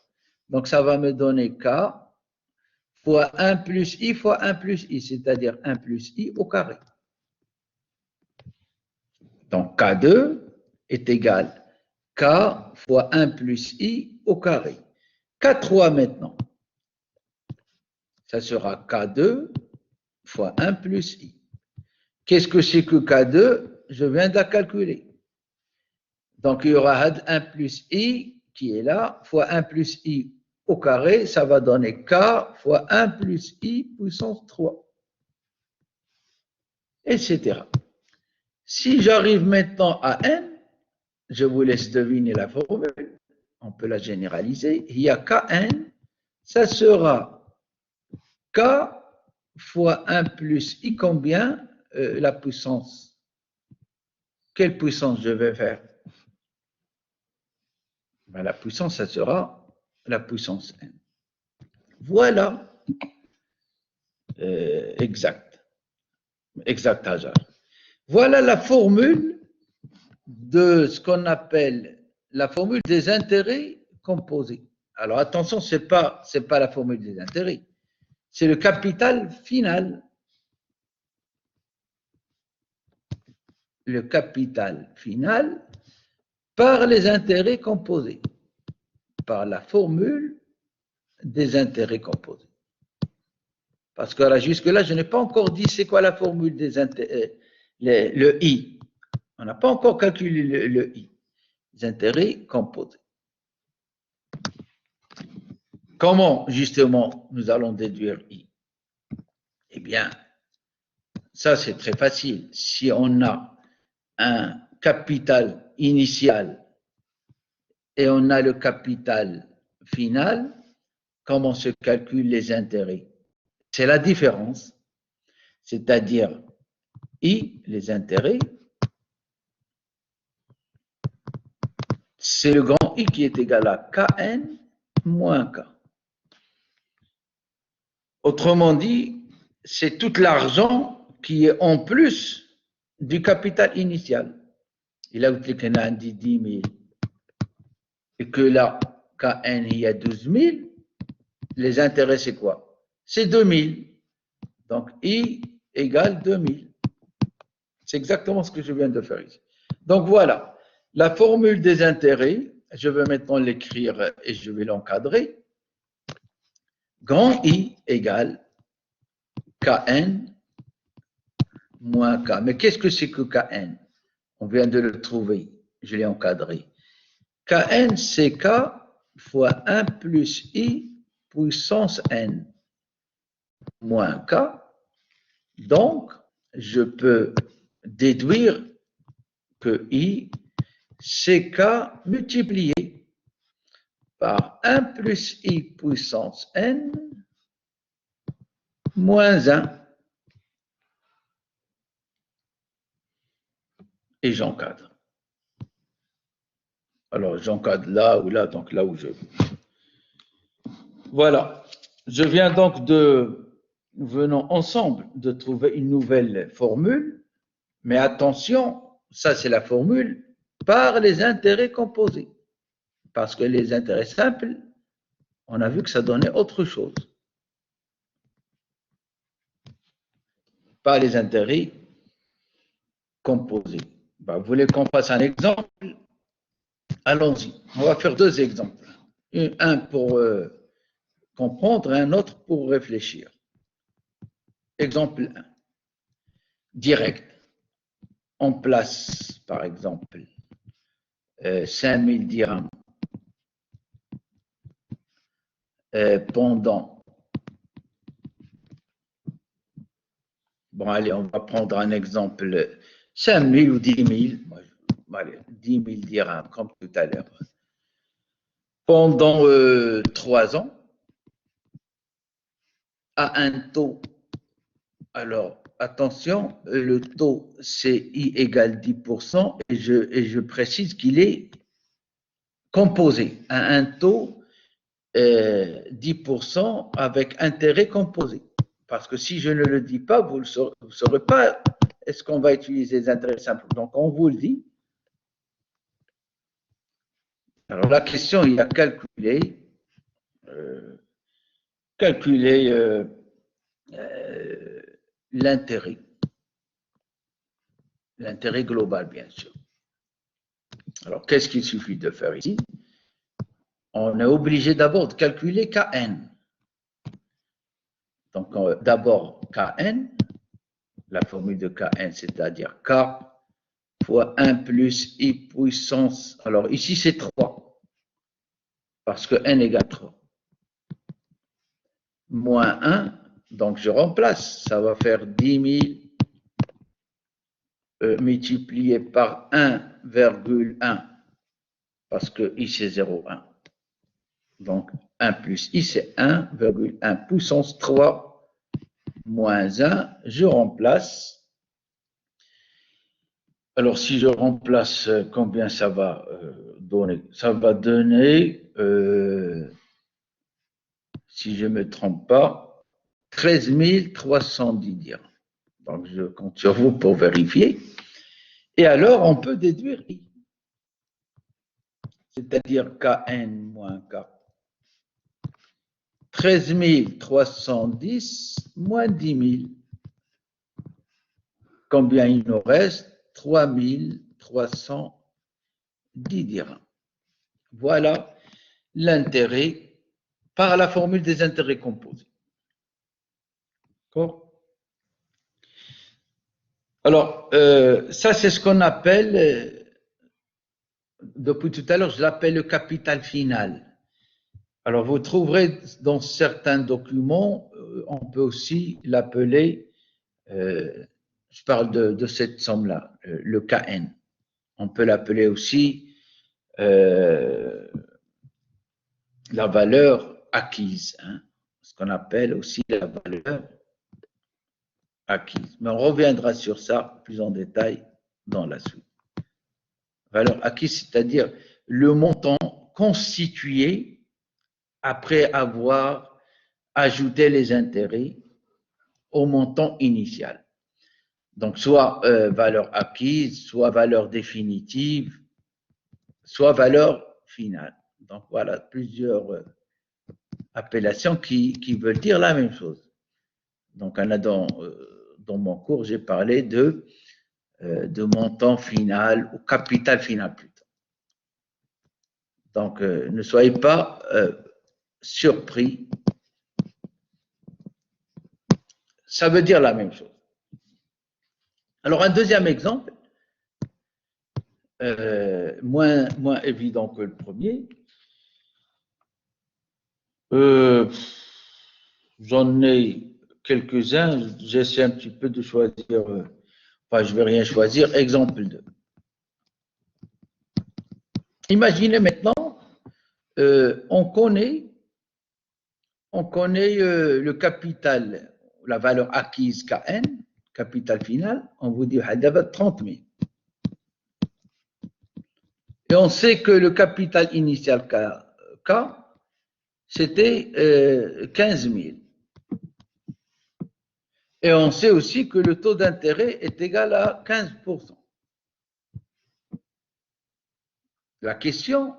Donc, ça va me donner K fois 1 plus I fois 1 plus I, c'est-à-dire 1 plus I au carré. Donc, K2 est égal K fois 1 plus I au carré. K3 maintenant. Ça sera K2 fois 1 plus I. Qu'est-ce que c'est que K2? Je viens de la calculer. Donc, il y aura 1 plus I qui est là, fois 1 plus I au carré, ça va donner K fois 1 plus I puissance 3, etc. Si j'arrive maintenant à N, je vous laisse deviner la formule, on peut la généraliser. Il y a Kn, ça sera K fois 1 plus I combien? La puissance. Quelle puissance je vais faire? Ben, la puissance, ça sera la puissance N. Voilà, exact, Hajar. Voilà la formule de ce qu'on appelle la formule des intérêts composés. Alors attention, c'est pas la formule des intérêts, c'est le capital final. Le capital final par les intérêts composés, par la formule des intérêts composés. Parce que là, jusque-là, je n'ai pas encore dit c'est quoi la formule des intérêts, le I. On n'a pas encore calculé le I, les intérêts composés. Comment, justement, nous allons déduire I? Eh bien, ça, c'est très facile. Si on a un capital initial et on a le capital final, comment se calculent les intérêts? C'est la différence, c'est-à-dire I, les intérêts, c'est le grand I qui est égal à Kn moins K. Autrement dit, c'est tout l'argent qui est en plus du capital initial. Il a dit 10 000 et que là, Kn, il y a 12 000, les intérêts, c'est quoi? C'est 2 000. Donc, I égale 2 000. C'est exactement ce que je viens de faire ici. Donc, voilà. La formule des intérêts, je vais maintenant l'écrire et je vais l'encadrer. Grand I égale Kn moins K. Mais qu'est-ce que c'est que Kn? On vient de le trouver. Je l'ai encadré. Kn, c'est K fois 1 plus I puissance N moins K. Donc, je peux déduire que I, c'est K multiplié par 1 plus I puissance N moins 1. Et j'encadre. Alors, j'encadre là ou là, donc là où je veux. Voilà. Je viens donc nous venons ensemble de trouver une nouvelle formule, mais attention, ça c'est la formule par les intérêts composés. Parce que les intérêts simples, on a vu que ça donnait autre chose. Pas les intérêts composés. Ben, vous voulez qu'on fasse un exemple? Allons-y. On va faire deux exemples. Un pour comprendre et un autre pour réfléchir. Exemple 1. Direct. On place, par exemple, 5000 dirhams pendant. Bon, allez, on va prendre un exemple 5000 ou 10 000. Allez, 10 000 dirhams, comme tout à l'heure. Pendant 3 ans, à un taux. Alors, attention, le taux, c'est I égale 10%, et je précise qu'il est composé à un taux 10% avec intérêt composé. Parce que si je ne le dis pas, vous ne saurez pas est-ce qu'on va utiliser les intérêts simples. Donc, on vous le dit. Alors, la question, il y a calculer l'intérêt. L'intérêt global, bien sûr. Alors, qu'est-ce qu'il suffit de faire ici? On est obligé d'abord de calculer Kn. Donc, d'abord, Kn, la formule de Kn, c'est-à-dire K fois 1 plus I puissance. Alors, ici, c'est 3, parce que N égale 3. Moins 1, donc je remplace. Ça va faire 10 000 multiplié par 1,1, parce que I, c'est 0,1. Donc, 1 plus I, c'est 1,1 puissance 3 moins 1. Je remplace. Alors, si je remplace, combien ça va donner? Ça va donner si je ne me trompe pas, 13 310 dirhams. Donc, je compte sur vous pour vérifier. Et alors, on peut déduire I, c'est-à-dire Kn moins K. 13 310 moins 10 000. Combien il nous reste? 3 310 dirhams. Voilà l'intérêt par la formule des intérêts composés. D'accord? Alors, ça, c'est ce qu'on appelle, depuis tout à l'heure, je l'appelle le capital final. Alors, vous trouverez dans certains documents, on peut aussi l'appeler, je parle de cette somme-là, le KN. On peut l'appeler aussi la valeur acquise, hein, ce qu'on appelle aussi la valeur acquise. Mais on reviendra sur ça plus en détail dans la suite. Valeur acquise, c'est-à-dire le montant constitué après avoir ajouté les intérêts au montant initial. Donc, soit valeur acquise, soit valeur définitive, soit valeur finale. Donc, voilà plusieurs appellations qui veulent dire la même chose. Donc, dans mon cours, j'ai parlé de montant final ou capital final plutôt. Donc, ne soyez pas surpris. Ça veut dire la même chose. Alors, un deuxième exemple, moins évident que le premier. J'en ai quelques-uns. J'essaie un petit peu de choisir. Enfin, je ne vais rien choisir. Exemple 2. Imaginez maintenant, on connaît le capital, la valeur acquise Kn, capital final, on vous dit 30 000. Et on sait que le capital initial K, c'était 15 000. Et on sait aussi que le taux d'intérêt est égal à 15%. La question,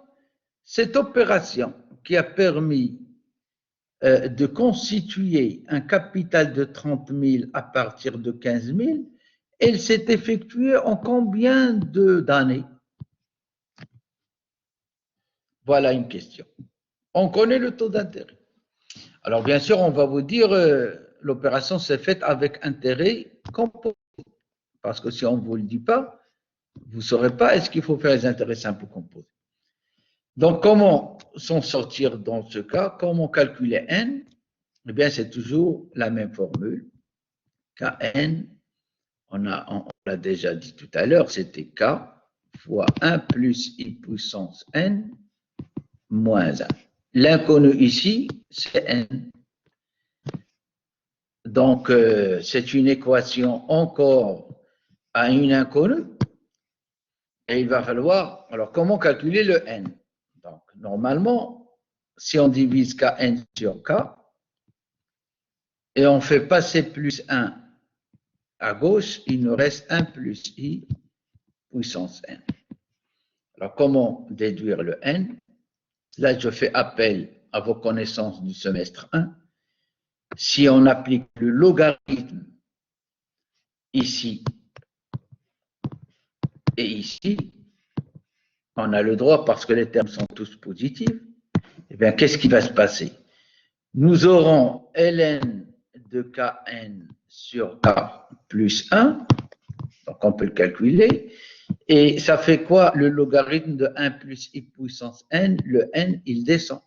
cette opération qui a permis de constituer un capital de 30 000 à partir de 15 000, elle s'est effectuée en combien d'années? Voilà une question. On connaît le taux d'intérêt. Alors, bien sûr, on va vous dire l'opération s'est faite avec intérêt composé. Parce que si on ne vous le dit pas, vous ne saurez pas est-ce qu'il faut faire les intérêts simples ou composés. Donc, comment s'en sortir dans ce cas? Comment calculer N? Eh bien, c'est toujours la même formule. Kn, on l'a déjà dit tout à l'heure, c'était K fois 1 plus I puissance N moins 1. L'inconnu ici, c'est N. Donc, c'est une équation encore à une inconnue. Et il va falloir, alors comment calculer le N? Donc, normalement, si on divise Kn sur K, et on fait passer plus 1 à gauche, il nous reste 1 plus I puissance N. Alors, comment déduire le N? Là, je fais appel à vos connaissances du semestre 1. Si on applique le logarithme ici et ici, on a le droit, parce que les termes sont tous positifs, eh bien, qu'est-ce qui va se passer? Nous aurons ln de Kn sur K plus 1, donc on peut le calculer, et ça fait quoi le logarithme de 1 plus I puissance N? Le N, il descend.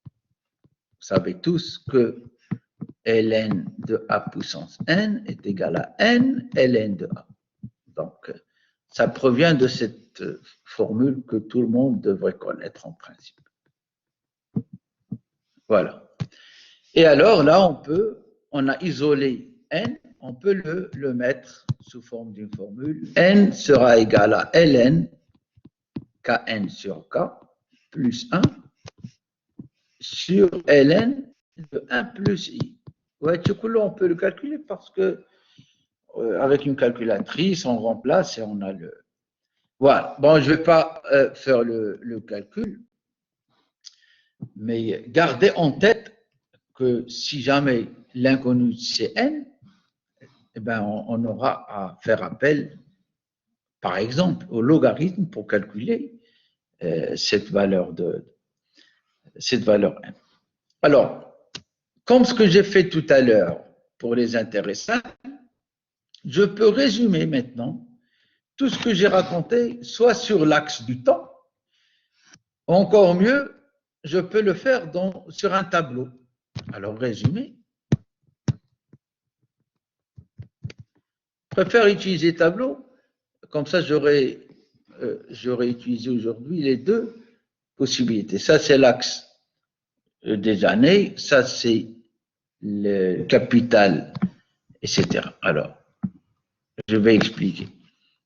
Vous savez tous que ln de A puissance N est égal à N ln de A. Donc, ça provient de cette formule que tout le monde devrait connaître en principe. Voilà. Et alors, là, on a isolé N, on peut le mettre sous forme d'une formule. N sera égal à ln Kn sur K plus 1 sur ln de 1 plus i. Ouais, on peut le calculer parce que avec une calculatrice, on remplace et on a le. Voilà. Bon, je ne vais pas faire le calcul, mais gardez en tête que si jamais l'inconnu c'est n, eh ben on aura à faire appel, par exemple, au logarithme pour calculer cette valeur n. Alors, comme ce que j'ai fait tout à l'heure pour les intérêts simples, je peux résumer maintenant tout ce que j'ai raconté, soit sur l'axe du temps, encore mieux, je peux le faire sur un tableau. Alors, résumé. Je préfère utiliser tableau, comme ça j'aurais utilisé aujourd'hui les deux possibilités. Ça, c'est l'axe des années, ça, c'est le capital, etc. Alors, je vais expliquer.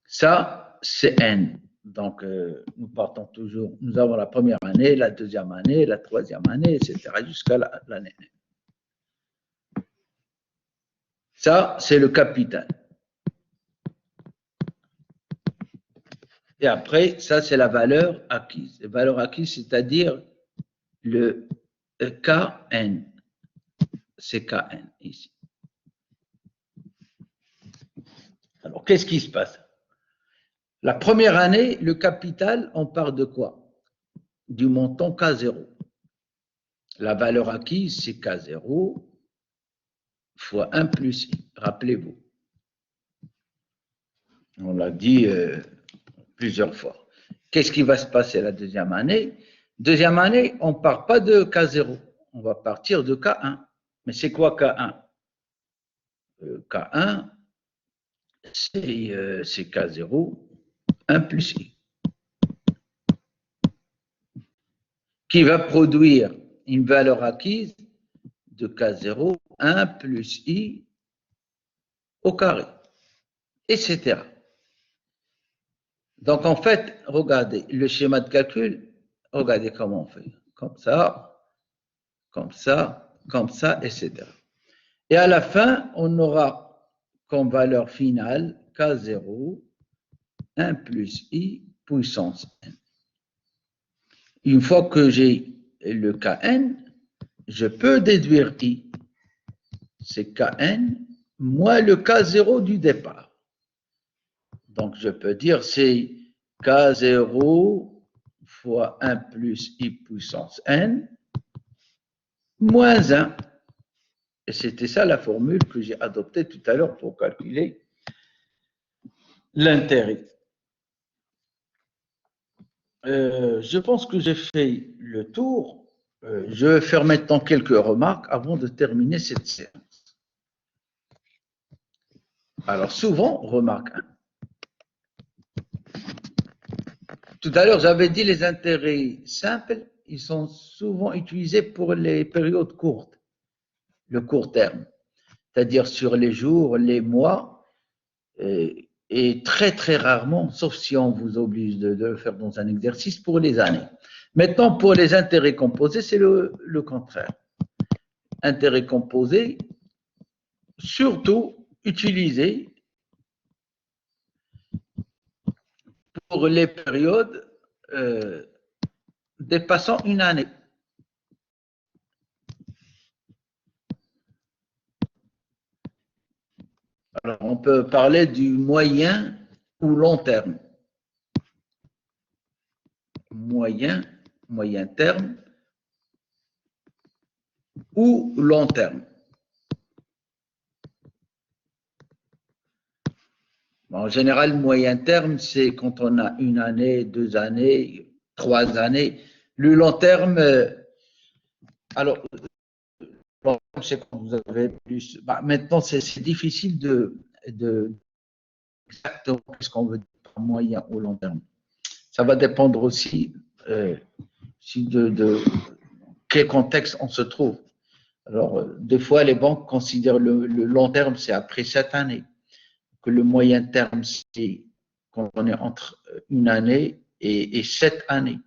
Ça, c'est N. Donc, nous partons toujours, nous avons la première année, la deuxième année, la troisième année, etc., jusqu'à l'année N. Ça, c'est le capital. Et après, ça, c'est la valeur acquise. La valeur acquise, c'est-à-dire le Kn. C'est Kn ici. Alors, qu'est-ce qui se passe? La première année, le capital, on part de quoi? Du montant K0. La valeur acquise, c'est K0 fois 1 plus I. Rappelez-vous. On l'a dit plusieurs fois. Qu'est-ce qui va se passer la deuxième année? Deuxième année, on ne part pas de K0. On va partir de K1. Mais c'est quoi K1? K1, c'est K0, 1 plus I. Qui va produire une valeur acquise de K0, 1 plus I au carré, etc. Donc, en fait, regardez, le schéma de calcul, regardez comment on fait. Comme ça, comme ça, comme ça, etc. Et à la fin, on aura comme valeur finale K0, 1 plus I puissance n. Une fois que j'ai le Kn, je peux déduire I. C'est Kn moins le K0 du départ. Donc, je peux dire c'est K0 fois 1 plus I puissance n moins 1. Et c'était ça la formule que j'ai adoptée tout à l'heure pour calculer l'intérêt. Je pense que j'ai fait le tour. Je vais faire maintenant quelques remarques avant de terminer cette séance. Alors, souvent, remarque 1. Tout à l'heure, j'avais dit les intérêts simples, ils sont souvent utilisés pour les périodes courtes, le court terme, c'est-à-dire sur les jours, les mois, et très très rarement, sauf si on vous oblige de le faire dans un exercice, pour les années. Maintenant, pour les intérêts composés, c'est le contraire. Intérêts composés, surtout utilisés pour les périodes dépassant une année. Alors, on peut parler du moyen ou long terme. Moyen terme ou long terme. En général, moyen terme, c'est quand on a une année, 2 années, 3 années. Le long terme, alors, c'est quand vous avez plus. Maintenant, c'est difficile de exactement ce qu'on veut dire par moyen ou long terme. Ça va dépendre aussi de quel contexte on se trouve. Alors, des fois, les banques considèrent le long terme, c'est après 7 années. Que le moyen terme, c'est quand on est entre une année et 7 années.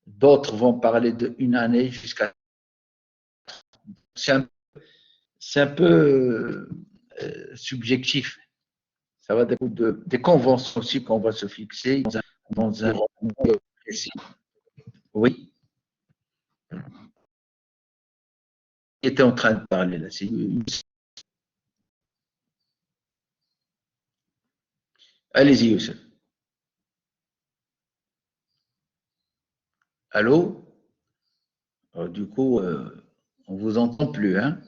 D'autres vont parler de une année jusqu'à c'est un peu subjectif. Ça va dépendre des conventions aussi qu'on va se fixer dans un moment précis. Oui. Il était en train de parler là. Allez-y, Youssef. Allô? Alors, du coup, on ne vous entend plus. Hein?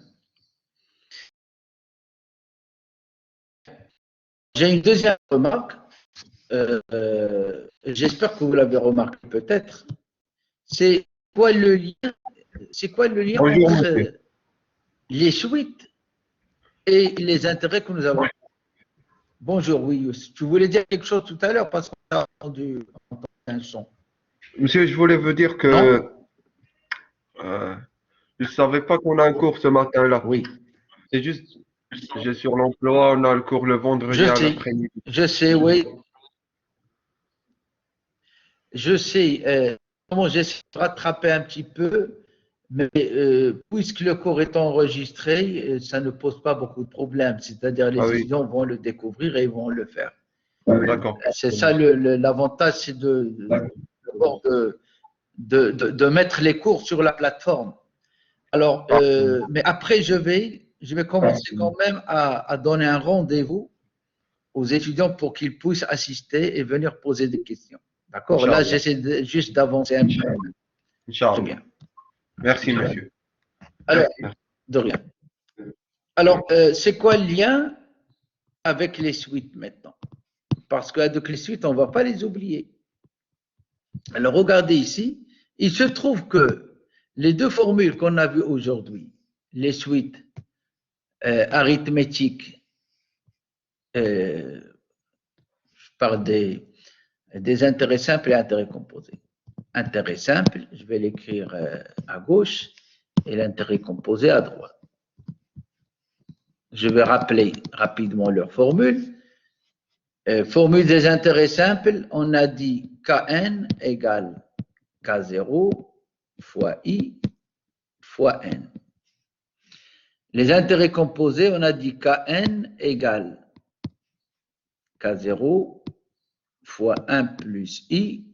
J'ai une deuxième remarque. J'espère que vous l'avez remarqué peut-être. C'est quoi le lien? C'est quoi le lien Bonjour, entre monsieur. les suites et les intérêts que nous avons? Bonjour, oui, Youssef. Tu voulais dire quelque chose tout à l'heure parce qu'on a entendu un son. Monsieur, je voulais vous dire Non? que euh, je ne savais pas qu'on a un cours ce matin-là. Oui. C'est juste, j'ai sur l'emploi, on a le cours le vendredi à l'après-midi. Je sais, oui. Je sais. Comment j'essaie de rattraper un petit peu, mais puisque le cours est enregistré, ça ne pose pas beaucoup de problèmes. C'est-à-dire Ah les oui, étudiants vont le découvrir et ils vont le faire. d'accord. C'est ça l'avantage, c'est de mettre les cours sur la plateforme. Alors, mais après, je vais commencer quand même à donner un rendez-vous aux étudiants pour qu'ils puissent assister et venir poser des questions. D'accord? Là, Inch'Allah. j'essaie juste d'avancer un peu. Très Inch'Allah. bien. Merci, monsieur. Alors, de rien. Alors, c'est quoi le lien avec les suites maintenant? Parce qu'avec les suites, on ne va pas les oublier. Alors, regardez ici. Il se trouve que les deux formules qu'on a vues aujourd'hui, les suites arithmétiques, je parle des intérêts simples et intérêts composés. Intérêt simple, je vais l'écrire à gauche, et l'intérêt composé à droite. Je vais rappeler rapidement leur formule. Formule des intérêts simples, on a dit Kn égale K0 fois I fois N. Les intérêts composés, on a dit Kn égale K0 fois 1 plus I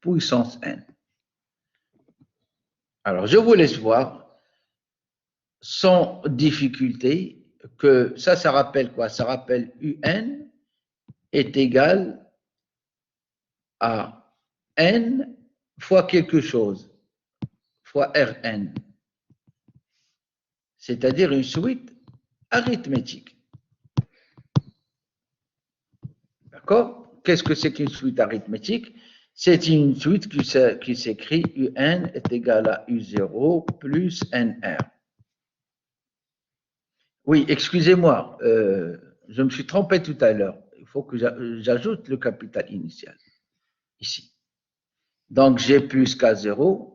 puissance N. Alors, je vous laisse voir sans difficulté que ça rappelle quoi? Ça rappelle UN est égal à N fois quelque chose, fois Rn. C'est-à-dire une suite arithmétique. D'accord? Qu'est-ce que c'est qu'une suite arithmétique? C'est une suite qui s'écrit UN est égal à U0 plus NR. Oui, excusez-moi, je me suis trompé tout à l'heure. Il faut que j'ajoute le capital initial ici. Donc, j'ai plus K0.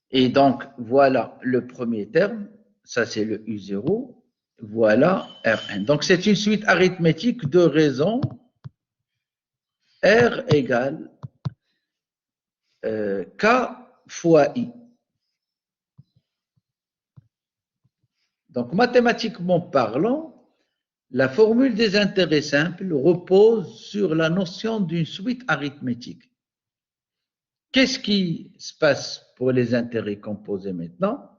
Et donc, voilà le premier terme. Ça, c'est le U0. Voilà Rn. Donc, c'est une suite arithmétique de raisons R égale K fois I. Donc, mathématiquement parlant, la formule des intérêts simples repose sur la notion d'une suite arithmétique. Qu'est-ce qui se passe pour les intérêts composés maintenant?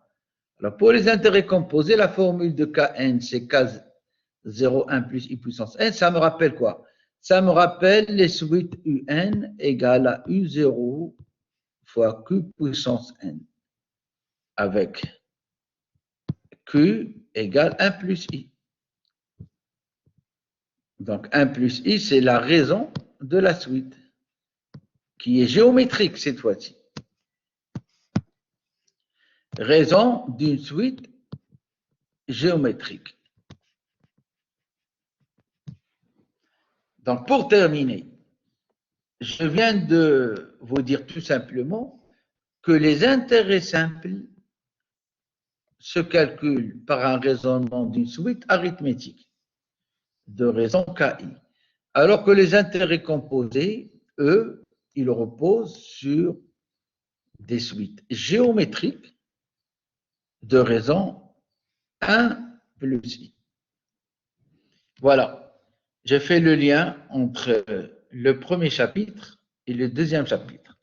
Alors, pour les intérêts composés, la formule de Kn, c'est K01 plus I puissance n. Ça me rappelle quoi? Ça me rappelle les suites Un égale à U0 fois Q puissance n, avec Q égale 1 plus I. Donc, 1 plus I, c'est la raison de la suite, qui est géométrique cette fois-ci. Raison d'une suite géométrique. Donc, pour terminer, je viens de vous dire tout simplement que les intérêts simples se calculent par un raisonnement d'une suite arithmétique de raison KI, alors que les intérêts composés, eux, ils reposent sur des suites géométriques deux raisons, 1 plus I. Voilà, j'ai fait le lien entre le premier chapitre et le deuxième chapitre.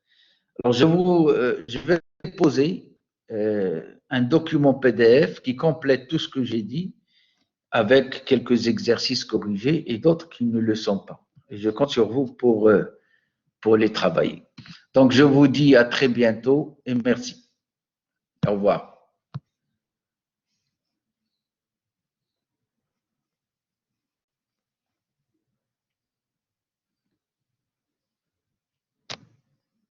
Alors, je vais poser un document PDF qui complète tout ce que j'ai dit avec quelques exercices corrigés et d'autres qui ne le sont pas. Et je compte sur vous pour les travailler. Donc, je vous dis à très bientôt et merci. Au revoir.